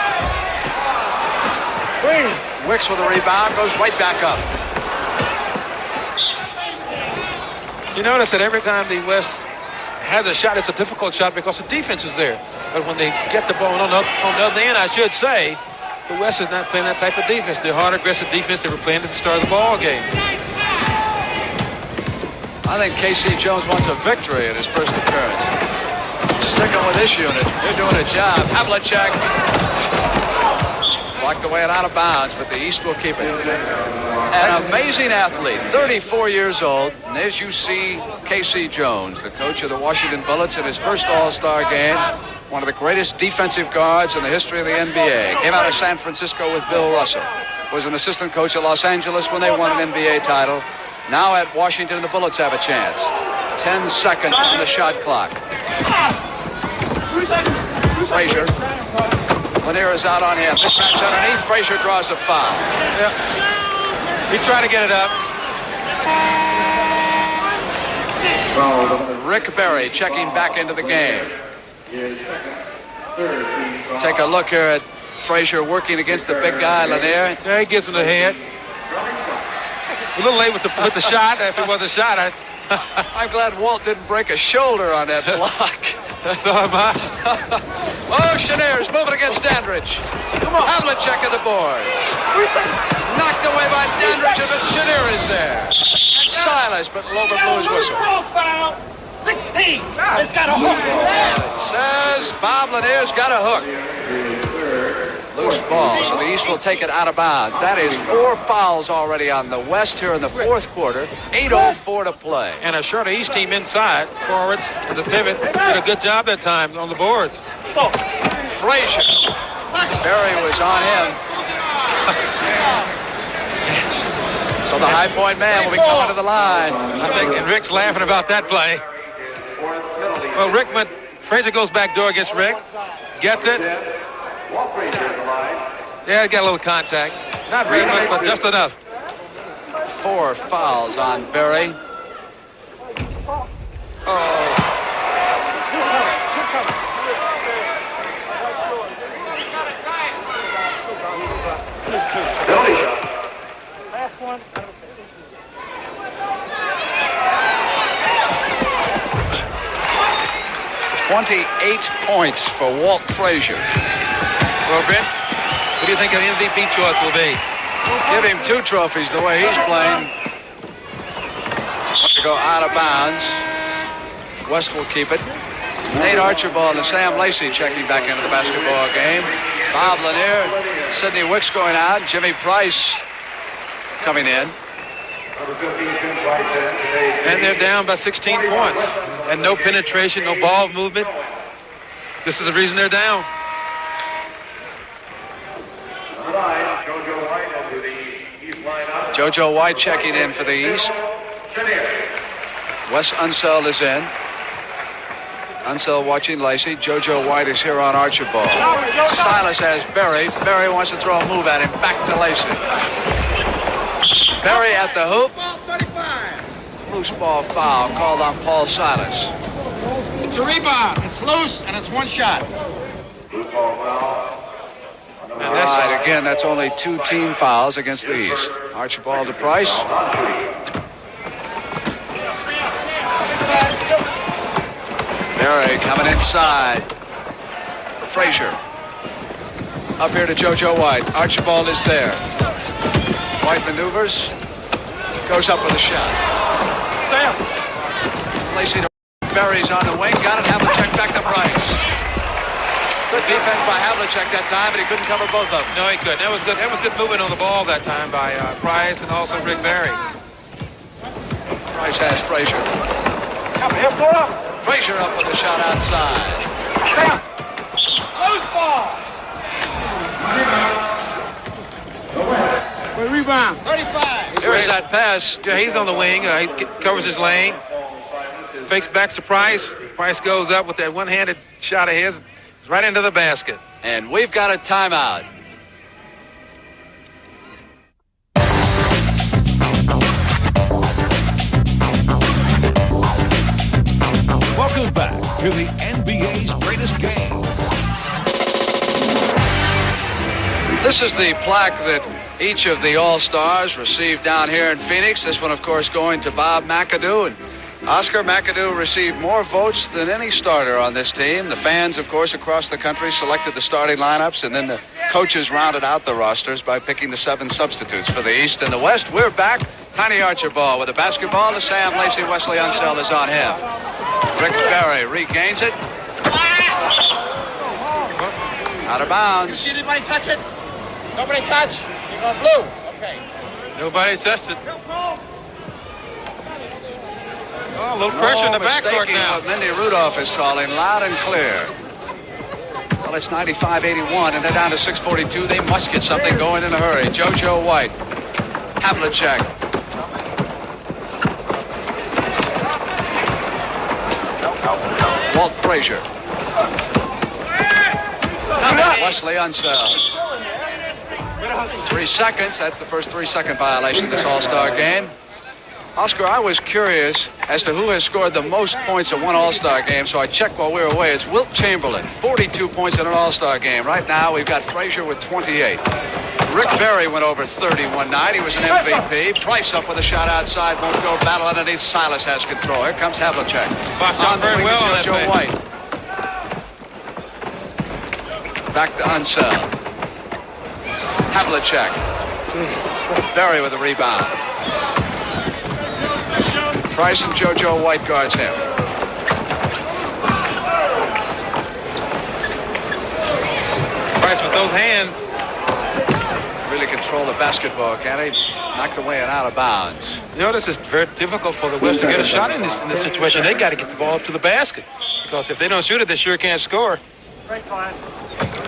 Speaker 2: Wicks with a rebound, goes right back up.
Speaker 3: You notice that every time the West has a shot, it's a difficult shot because the defense is there. But when they get the ball on the other end, I should say, the West is not playing that type of defense. The hard, aggressive defense they were playing at the start of the ball game.
Speaker 2: I think K.C. Jones wants a victory in his first appearance. Sticking with this unit. They're doing a job. Havlicek. Blocked away and out of bounds, but the East will keep it. An amazing athlete, 34 years old. And as you see, K.C. Jones, the coach of the Washington Bullets in his first All-Star game. One of the greatest defensive guards in the history of the NBA. Came out of San Francisco with Bill Russell. Was an assistant coach at Los Angeles when they won an NBA title. Now at Washington, the Bullets have a chance. 10 seconds on the shot clock. Frazier. Lanier is out on him. Mismatch underneath. Frazier draws a foul.
Speaker 3: Yep. He tried to get it up.
Speaker 2: Rick Barry checking back into the game. Take a look here at Frazier working against the big guy, Lanier.
Speaker 3: Yeah, he gives him the head. A little late with the shot. If it was a shot,
Speaker 2: I'm glad Walt didn't break a shoulder on that block.
Speaker 3: So am I.
Speaker 2: Oh, Chenier's moving against Dandridge. Havlicek at the board. Knocked away by Dandridge, but Chenier is there. And Silas, but Lover blew his whistle.
Speaker 4: 16. It's got a hook.
Speaker 2: It says Bob Lanier's got a hook. Loose ball, so the East will take it out of bounds. That is 4 fouls already on the West here in the fourth quarter. 8:04 to play.
Speaker 3: And a shorter East team inside, forwards, with the pivot, did a good job that time on the boards.
Speaker 2: Frazier. Barry was on him. So the high point man will be coming to the line.
Speaker 3: I think Rick's laughing about that play. Well, Frazier goes back door, gets Rick. Gets it. Yeah, got a little contact. Not very much, but just enough.
Speaker 2: 4 fouls on Berry. Oh.
Speaker 5: Penalty shot.
Speaker 4: Last one.
Speaker 2: 28 points for Walt Frazier.
Speaker 3: Well, Brent, what do you think an MVP choice will be?
Speaker 2: Give him 2 trophies the way he's playing. To go out of bounds. West will keep it. Nate Archibald and Sam Lacey checking back into the basketball game. Bob Lanier, Sidney Wicks going out. Jimmy Price coming in.
Speaker 3: And they're down by 16 points. And no penetration, no ball movement. This is the reason they're down.
Speaker 2: JoJo White checking in for the East. Wes Unseld is in. Unseld watching Lacey. JoJo White is here on Archibald. Silas has Berry. Berry wants to throw a move at him. Back to Lacey. Berry at the hoop. Loose ball foul called on Paul Silas.
Speaker 4: It's a rebound. It's loose, and it's 1 shot.
Speaker 2: All right, again, that's only 2 team fouls against the East. Archibald to Price. Berry coming inside. Frazier. Up here to JoJo White. Archibald is there. White maneuvers. Goes up with a shot. Lacey to Berry's on the wing. Got it. Havlicek back to Price. Good defense by Havlicek that time, but he couldn't cover both of them.
Speaker 3: No, he couldn't. That was good. That was good movement on the ball that time by Price and also Rick Berry.
Speaker 2: Price has Frazier. Frazier up with the shot outside.
Speaker 4: Loose ball.
Speaker 6: Rebound.
Speaker 4: 35.
Speaker 2: Here is that pass.
Speaker 3: Yeah, he's on the wing. He covers his lane. Fakes back to Price. Price goes up with that one-handed shot of his. Right into the basket.
Speaker 2: And we've got a timeout.
Speaker 1: Welcome back to the NBA's greatest game.
Speaker 2: This is the plaque that each of the All-Stars received down here in Phoenix. This one, of course, going to Bob McAdoo. And Oscar McAdoo received more votes than any starter on this team. The fans, of course, across the country selected the starting lineups, and then the coaches rounded out the rosters by picking the 7 substitutes for the East and the West. We're back. Tiny Archibald with a basketball to Sam Lacey. Wesley Unseld is on him. Rick Berry regains it. Out of bounds.
Speaker 4: See anybody touch it? Nobody touch? You go blue. Okay.
Speaker 3: Nobody touched it. Oh, a little pressure in the backcourt now.
Speaker 2: What Mindy Rudolph is calling loud and clear. Well, it's 95-81, and they're down to 6:42. They must get something going in a hurry. JoJo White. Havlicek. Walt Frazier. Wesley Unseld. 3 seconds. That's the first 3-second violation of this All-Star game. Oscar, I was curious as to who has scored the most points in one All-Star game, so I checked while we were away. It's Wilt Chamberlain, 42 points in an All-Star game. Right now, we've got Frazier with 28. Rick Berry went over 30 one night. He was an MVP. Price up with a shot outside. Won't go. Battle underneath. Silas has control. Here comes Havlicek.
Speaker 3: Boxed out very well on that
Speaker 2: JoJo
Speaker 3: play.
Speaker 2: White. Back to Unseld. Havlicek. Berry with a rebound. Price and JoJo White guards him.
Speaker 3: Price with those hands.
Speaker 2: Really control the basketball, can he? Knocked away and out of bounds.
Speaker 3: You know, this is very difficult for the West to get a shot in this situation. They got to get the ball up to the basket, because if they don't shoot it, they sure can't score.
Speaker 4: Straight line.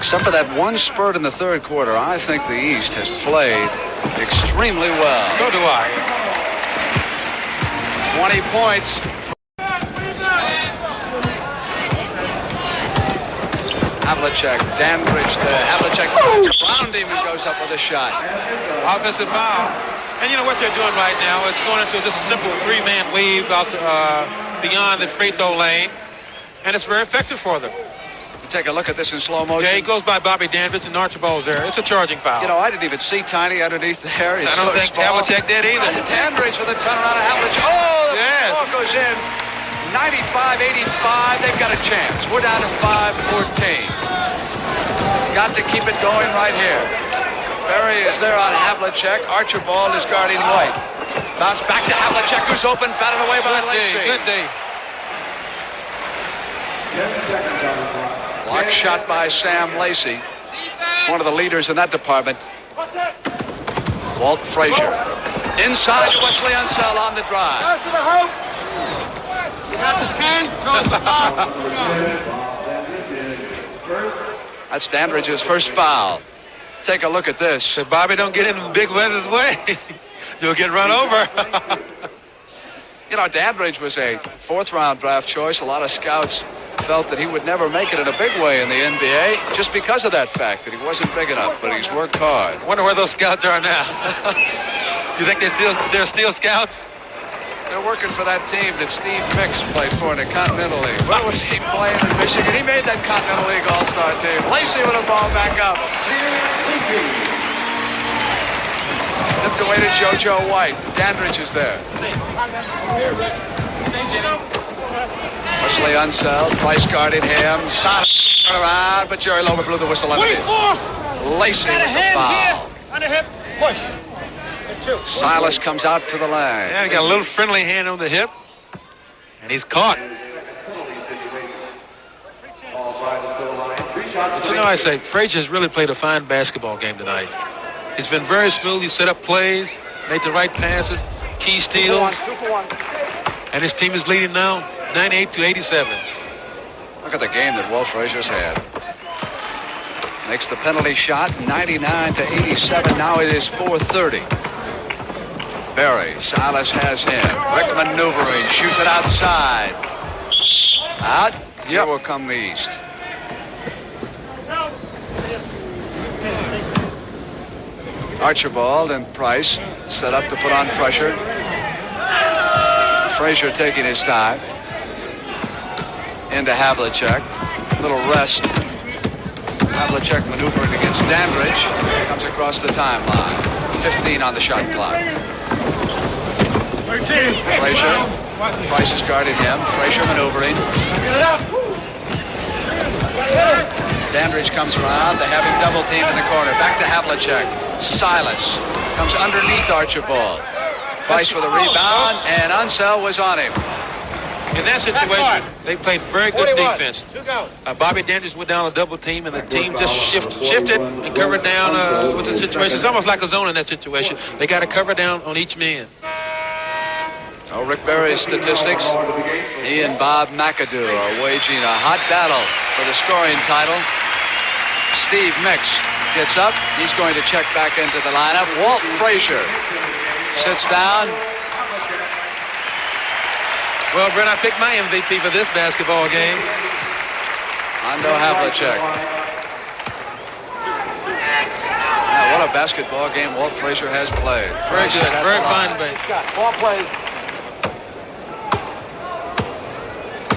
Speaker 2: Except for that one spurt in the third quarter, I think the East has played extremely well.
Speaker 3: So do I.
Speaker 2: 20 points. Havlicek, Dandridge there. Havlicek around him and goes up with a shot.
Speaker 3: Offensive foul. And you know what they're doing right now? It's going into just a simple three-man wave out beyond the free throw lane. And it's very effective for them.
Speaker 2: Take a look at this in slow motion.
Speaker 3: Yeah, he goes by Bobby Dandridge and Archibald's there. It's a charging foul.
Speaker 2: You know, I didn't even see Tiny underneath there. He's
Speaker 3: I don't think Havlicek did either.
Speaker 2: And Dandridge with a turnaround of Havlicek. Oh, the
Speaker 3: yes.
Speaker 2: ball goes in. 95-85. They've got a chance. We're down to 5-14. Got to keep it going right here. Berry is there on Havlicek. Archibald is guarding White. Bounce back to Havlicek, who's open, batted away by Lacey.
Speaker 3: Good D.
Speaker 2: Block shot by Sam Lacey. One of the leaders in that department. Walt Frazier. Inside to Wesley Unseld on the drive.
Speaker 4: Goes to the hoop. You got the 10. Goes to Bob.
Speaker 2: That's Dandridge's first foul. Take a look at this.
Speaker 3: If Bobby don't get in Big Wes's way, you'll get run over.
Speaker 2: You know, Dandridge was a fourth-round draft choice. A lot of scouts felt that he would never make it in a big way in the NBA just because of that fact that he wasn't big enough, but he's worked hard.
Speaker 3: Wonder where those scouts are now. You think they're still scouts?
Speaker 2: They're working for that team that Steve Mix played for in the Continental League. Where was he playing in Michigan? He made that Continental League All-Star team. Lacey with a ball back up. Tipped away to JoJo White. Dandridge is there. Wesley Unseld, Price guarding him. Silas around, but Jerry Lober blew the whistle on it. Lacey with the foul.
Speaker 4: On the hip, push.
Speaker 2: Silas comes out to the line.
Speaker 3: Yeah, he got a little friendly hand on the hip, and he's caught. But you know, I say, Frazier's really played a fine basketball game tonight. He's been very smooth. He set up plays, made the right passes, key steals.
Speaker 4: 2 for 1.
Speaker 3: And his team is leading now 98-87.
Speaker 2: Look at the game that Walt Frazier's had. Makes the penalty shot, 99-87. Now it is 4:30. Berry, Silas has him. Rick maneuvering, shoots it outside. Out. Here will come the East. Archibald and Price set up to put on pressure. Frazier taking his time. Into Havlicek. Little rest. Havlicek maneuvering against Dandridge. Comes across the timeline. 15 on the shot clock. Frazier. Price is guarding him. Frazier maneuvering. Dandridge comes around. They have him double teamed in the corner. Back to Havlicek. Silas comes underneath Archibald. Price with a rebound, and Unseld was on him.
Speaker 3: In that situation, they played very good
Speaker 4: 41.
Speaker 3: defense.
Speaker 4: 2 go.
Speaker 3: Bobby Dandridge went down a double team, and the team just shifted and covered down with the situation. It's almost like a zone in that situation. They got to cover down on each man.
Speaker 2: So Rick Berry's statistics. He and Bob McAdoo are waging a hot battle for the scoring title. Steve Mix gets up. He's going to check back into the lineup. Walt Frazier sits down.
Speaker 3: Well, Brent, I picked my MVP for this basketball game.
Speaker 2: Hondo Havlicek. Now, what a basketball game Walt Frazier has played.
Speaker 3: Very good. Very fine base.
Speaker 4: Ball played.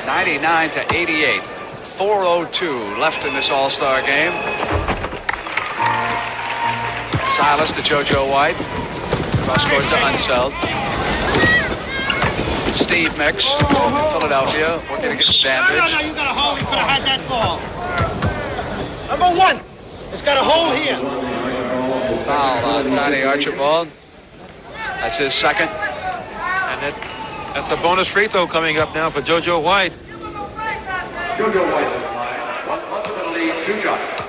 Speaker 2: 99-88. 4:02 left in this All-Star game. Silas to JoJo White. Cross court to Unseld. Steve Mix, Philadelphia, working against Dandridge.
Speaker 4: No, you got a hole. He could have had that ball. Number 1. It's got a hole here.
Speaker 2: Foul on Tiny Archibald. That's his second.
Speaker 3: And that's a bonus free throw coming up now for JoJo White.
Speaker 5: JoJo White on the line. Once in the lead, 2 shots.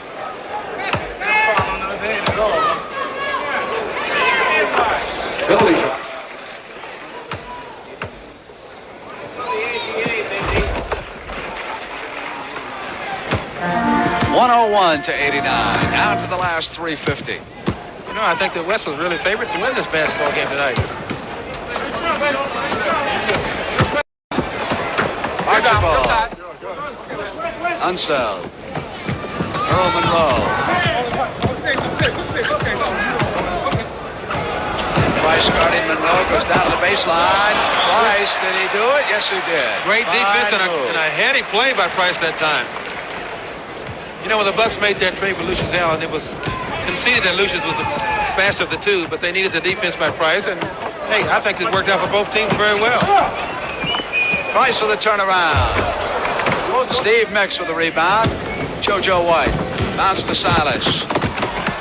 Speaker 5: Penalty shot.
Speaker 2: 101 to 89. Down to the last 350.
Speaker 3: You know, I think the West was really favored to win this basketball game tonight.
Speaker 2: Archibald. Unseld. Earl Monroe. Price guarding Monroe, goes down to the baseline. Price, did he do it? Yes, he did.
Speaker 3: Great defense and a heady play by Price that time. You know, when the Bucks made that trade for Lucius Allen, it was conceded that Lucius was the faster of the two, but they needed the defense by Price, and hey, I think it worked out for both teams very well.
Speaker 2: Price for the turnaround. Steve Mix with the rebound. JoJo White. Bounce to Silas.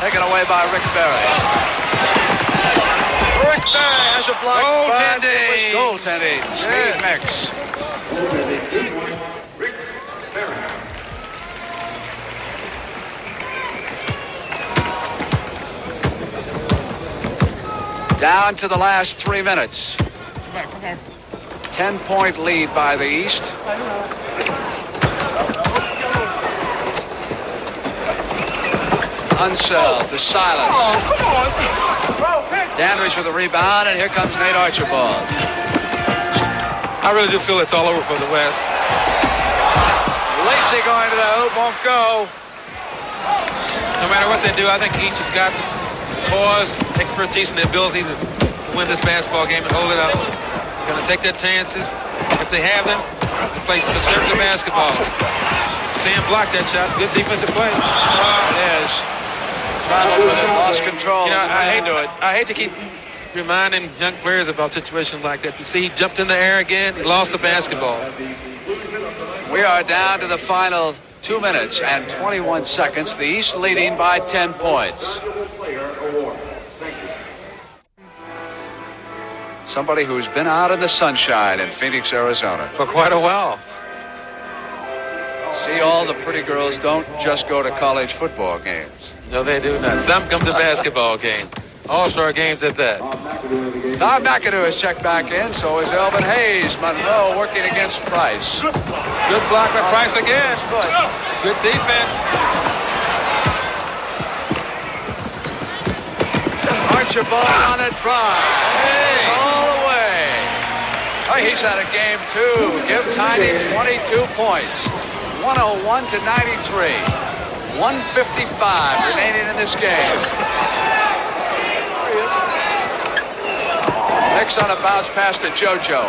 Speaker 2: Taken away by Rick Berry. Rick Berry has a block. Goaltending. Steve Mix. Down to the last 3 minutes. 10-point lead by the East. Unseld to Silas. Dandridge with the rebound, and here comes Nate Archibald.
Speaker 3: I really do feel it's all over for the West.
Speaker 2: Lacey going to the hoop, won't go.
Speaker 3: No matter what they do, I think each has got poise, expertise, and the ability to win this basketball game and hold it up. They're going to take their chances. If they have them, they play conservative basketball. Sam blocked that shot. Good defensive play.
Speaker 2: It is. Traveled with it, lost control.
Speaker 3: You know, I hate to keep reminding young players about situations like that. You see, he jumped in the air again. He lost the basketball.
Speaker 2: We are down to the final 2 minutes and 21 seconds. The East leading by 10 points. Somebody who's been out in the sunshine in Phoenix, Arizona.
Speaker 3: For quite a while.
Speaker 2: See, all the pretty girls don't just go to college football games.
Speaker 3: No, they do not. Some come to basketball games. All-star games at that.
Speaker 2: Todd McAdoo has checked back in, so is Elvin Hayes. Monroe working against Price.
Speaker 3: Good block by Price again. Good defense.
Speaker 2: Archibald on it, Price. Hey. All the way. Oh, he's had a game, too. Give Tiny 22 points. 101 to 93. 1:55 remaining in this game. Mix on a bounce pass to JoJo.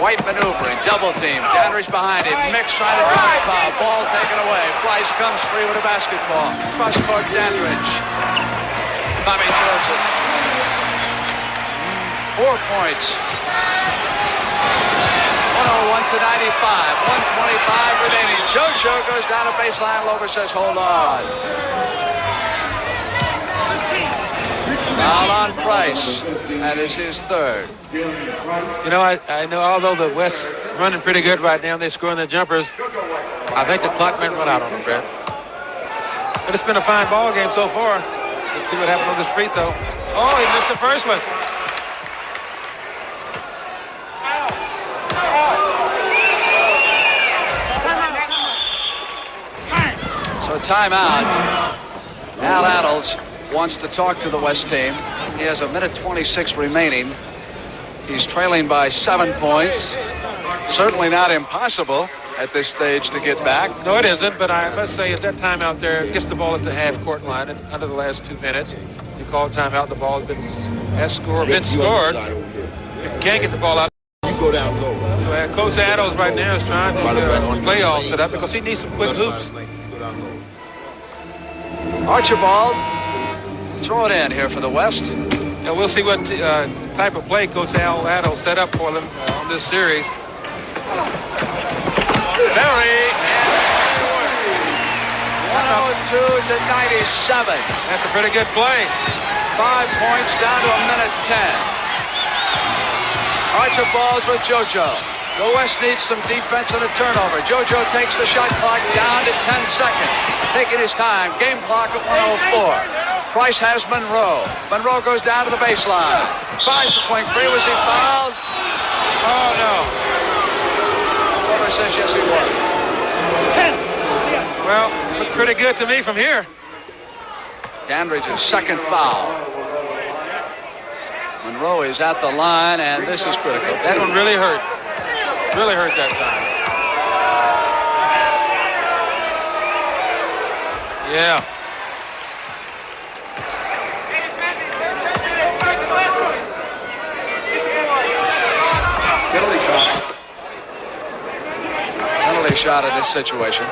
Speaker 2: White maneuvering, double team. Dandridge behind him. Mix trying to drive foul. Ball taken away. Price comes free with a basketball. Cross court Dandridge. Bobby throws it. 4 points. 101 to 95. 125 remaining. JoJo goes down the baseline. Lover says, hold on. Foul on Price. That is his third.
Speaker 3: You know, I know although the West is running pretty good right now, they're scoring their jumpers. I think the clock might run out on them, Brett. But it's been a fine ball game so far. Let's see what happens on this free throw. Oh, he missed the first one.
Speaker 2: So timeout. Al Addles wants to talk to the West team. He has 1:26 remaining. He's trailing by 7 points. Certainly not impossible at this stage to get back.
Speaker 3: No, it isn't, but I must say, at that timeout there, gets the ball at the half-court line under the last 2 minutes. You call timeout, the ball has scored. If you can't get the ball out,
Speaker 7: you go down low.
Speaker 3: So, Coach Addles right now is trying to play all set up because he needs some quick hoops.
Speaker 2: Archibald, throw it in here for the West.
Speaker 3: And we'll see what type of play Coach Al Addles set up for them on this series.
Speaker 2: Berry, 102 to 97.
Speaker 3: That's a pretty good play.
Speaker 2: 5 points down to 1:10. Archibald's with JoJo. The West needs some defense and a turnover. JoJo takes the shot clock down to 10 seconds. Taking his time. Game clock at 1:04. Price has Monroe. Monroe goes down to the baseline. Tries to swing free. Was he fouled? Oh, no. Lover says yes, he was.
Speaker 4: 10.
Speaker 3: Well, looked pretty good to me from here.
Speaker 2: Dandridge's second foul. Monroe is at the line, and this is critical.
Speaker 3: That one really hurt. Really hurt that time. Yeah.
Speaker 2: Penalty shot in this situation.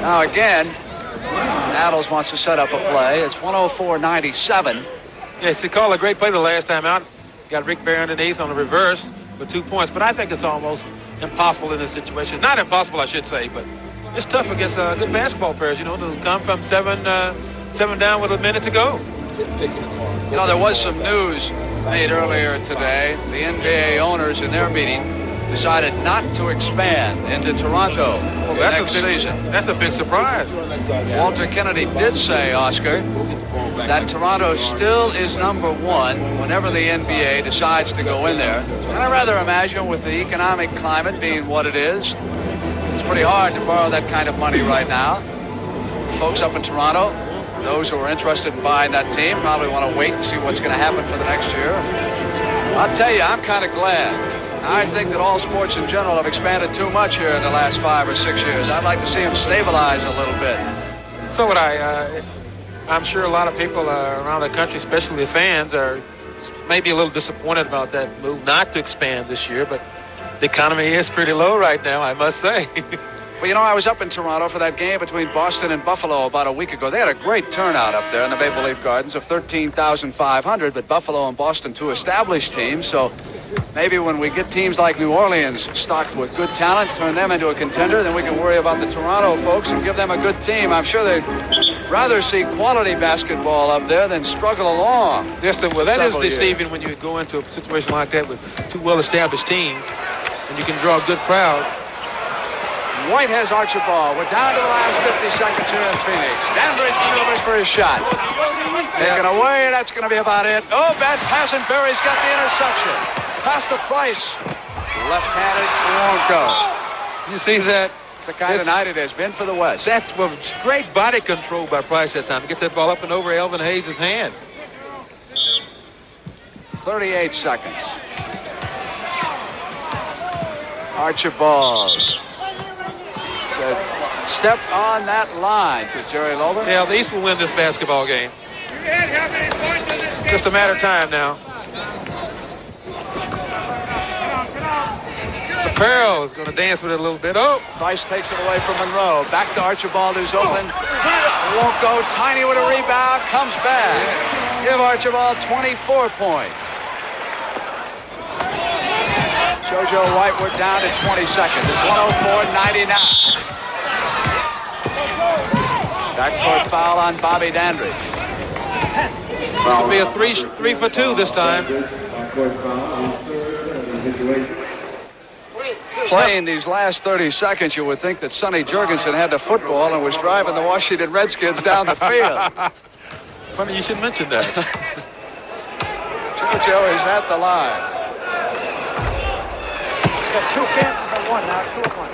Speaker 2: Now again, Adams wants to set up a play. It's 104-97.
Speaker 3: Yes, he called a great play the last time out. Got Rick Bear underneath on the reverse for 2 points. But I think it's almost impossible in this situation. It's not impossible, I should say, but it's tough against good basketball players, you know, to come from seven down with a minute to go.
Speaker 2: You know, there was some news made earlier today. The NBA owners in their meeting decided not to expand into Toronto next season.
Speaker 3: That's a big surprise.
Speaker 2: Walter Kennedy did say, Oscar, that Toronto still is number one whenever the NBA decides to go in there. And I rather imagine with the economic climate being what it is, it's pretty hard to borrow that kind of money right now. Folks up in Toronto, those who are interested in buying that team, probably want to wait and see what's going to happen for the next year. I'll tell you, I'm kind of glad. I think that all sports in general have expanded too much here in the last 5 or 6 years. I'd like to see them stabilize a little bit.
Speaker 3: So would I. I'm sure a lot of people around the country, especially the fans, are maybe a little disappointed about that move not to expand this year, but the economy is pretty low right now, I must say.
Speaker 2: Well, you know, I was up in Toronto for that game between Boston and Buffalo about a week ago. They had a great turnout up there in the Maple Leaf Gardens of 13,500, but Buffalo and Boston, two established teams, so maybe when we get teams like New Orleans stocked with good talent, turn them into a contender, then we can worry about the Toronto folks and give them a good team. I'm sure they'd rather see quality basketball up there than struggle along.
Speaker 3: Yes, well, that is deceiving when you go into a situation like that with two well-established teams and you can draw good crowds.
Speaker 2: White has Archibald. We're down to the last 50 seconds here in Phoenix. Dandridge maneuvers for his shot. Taken away, that's going to be about it. Oh, bad pass, and Berry's got the interception. Pass to Price. Left-handed, won't go.
Speaker 3: You see that?
Speaker 2: It's the kind of night it has been for the West.
Speaker 3: That's great body control by Price that time to get that ball up and over Elvin Hayes' hand.
Speaker 2: 38 seconds. Archibald said, step on that line to Jerry Lober.
Speaker 3: Yeah, the East will win this basketball game. Just a matter of time now. Farrell is going to dance with it a little bit. Oh!
Speaker 2: Price takes it away from Monroe. Back to Archibald, who's open. Won't go. Tiny with a rebound. Comes back. Give Archibald 24 points. JoJo White, we're down to 20 seconds. It's 104-99. Backcourt foul on Bobby Dandridge.
Speaker 3: This will be a three for two this time.
Speaker 2: Playing these last 30 seconds, you would think that Sonny Jurgensen had the football and was driving the Washington Redskins down the field.
Speaker 3: Funny you should mention that.
Speaker 2: JoJo is at the line.
Speaker 6: He's got two chances for one now, 2 of 1.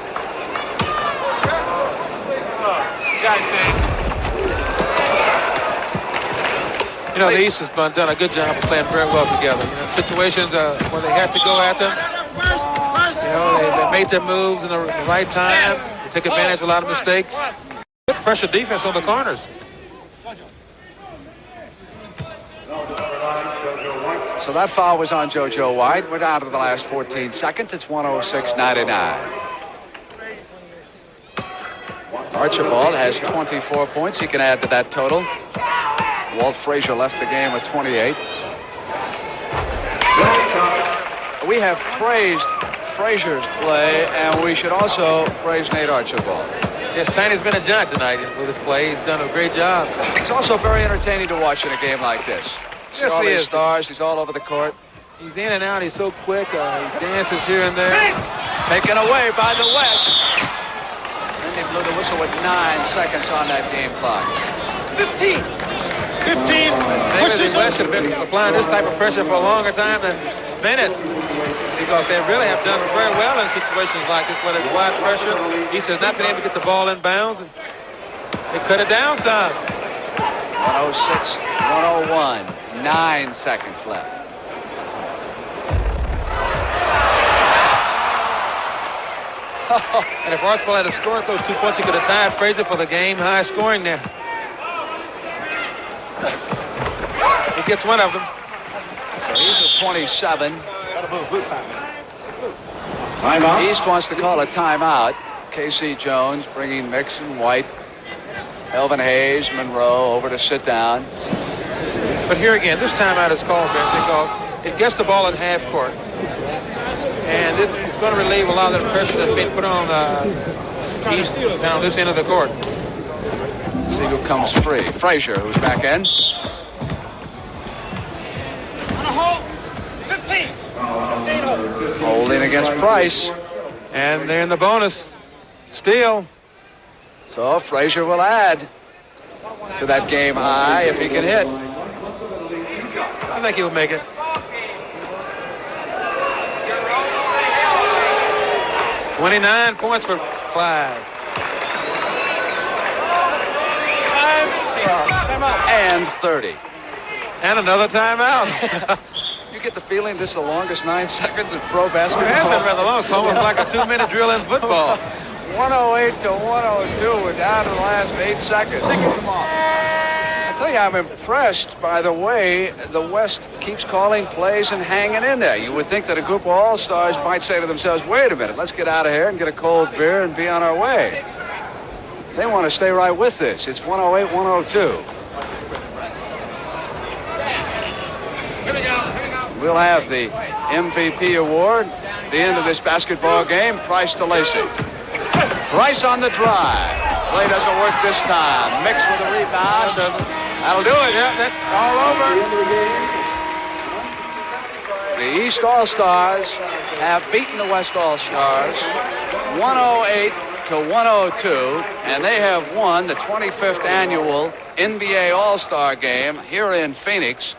Speaker 3: You know, the East has done a good job of playing very well together. You know, situations where they have to go at them, you know, they made their moves in the right time. They took advantage of a lot of mistakes. Good pressure defense on the corners.
Speaker 2: So that foul was on JoJo White. We're down to the last 14 seconds. It's 106-99. Archibald has 24 points. He can add to that total. Walt Frazier left the game with 28. We have praised Frazier's play, and we should also praise Nate Archibald.
Speaker 3: Yes, Tiny's been a giant tonight with his play. He's done a great job.
Speaker 2: It's also very entertaining to watch in a game like this.
Speaker 3: Yes,
Speaker 2: all
Speaker 3: he
Speaker 2: these
Speaker 3: is.
Speaker 2: stars. He's all over the court.
Speaker 3: He's in and out. He's so quick. He dances here and there.
Speaker 2: Taken away by the West. And they blew the whistle with 9 seconds on that game clock.
Speaker 6: 15.
Speaker 3: Maybe the West should have been applying this type of pressure for a longer time than Bennett, because they really have done very well in situations like this where there's wide pressure. He has not been able to get the ball in bounds, and they cut it down some.
Speaker 2: 106, 101, 9 seconds left.
Speaker 3: And if Archibald had scored those 2 points, he could have tied Frazier for the game high scoring there. He gets one of them.
Speaker 2: So he's at 27.
Speaker 5: Timeout.
Speaker 2: East wants to call a timeout. K.C. Jones bringing Mixon, White, Elvin Hayes, Monroe over to sit down.
Speaker 3: But here again, this timeout is called because it gets the ball at half court. And it's going to relieve a lot of the pressure that's being put on East down this end of the court.
Speaker 2: See who comes free. Frazier, who's back in.
Speaker 4: On a hold. 15. 15 hold.
Speaker 2: Holding against Price.
Speaker 3: And they're in the bonus. Steal.
Speaker 2: So Frazier will add to that game high if he can hit.
Speaker 3: I think he'll make it. $29 points for Clyde.
Speaker 2: And 30.
Speaker 3: And another timeout.
Speaker 2: You get the feeling this is the longest 9 seconds of pro basketball.
Speaker 3: It has been rather long. It's almost like a 2-minute drill in football.
Speaker 2: 108 to 102. We're down to the last 8 seconds. I tell you, I'm impressed by the way the West keeps calling plays and hanging in there. You would think that a group of all-stars might say to themselves, wait a minute, let's get out of here and get a cold beer and be on our way. They want to stay right with this. It's 108, 102.
Speaker 4: Here we go.
Speaker 2: We'll have the MVP award at the end of this basketball game. Price to Lacey. Price on the drive. Play doesn't work this time. Mix with a rebound. That'll do it.
Speaker 3: Yeah, that's all over.
Speaker 2: The East All-Stars have beaten the West All-Stars 108 to 102, and they have won the 25th annual NBA All-Star game here in Phoenix.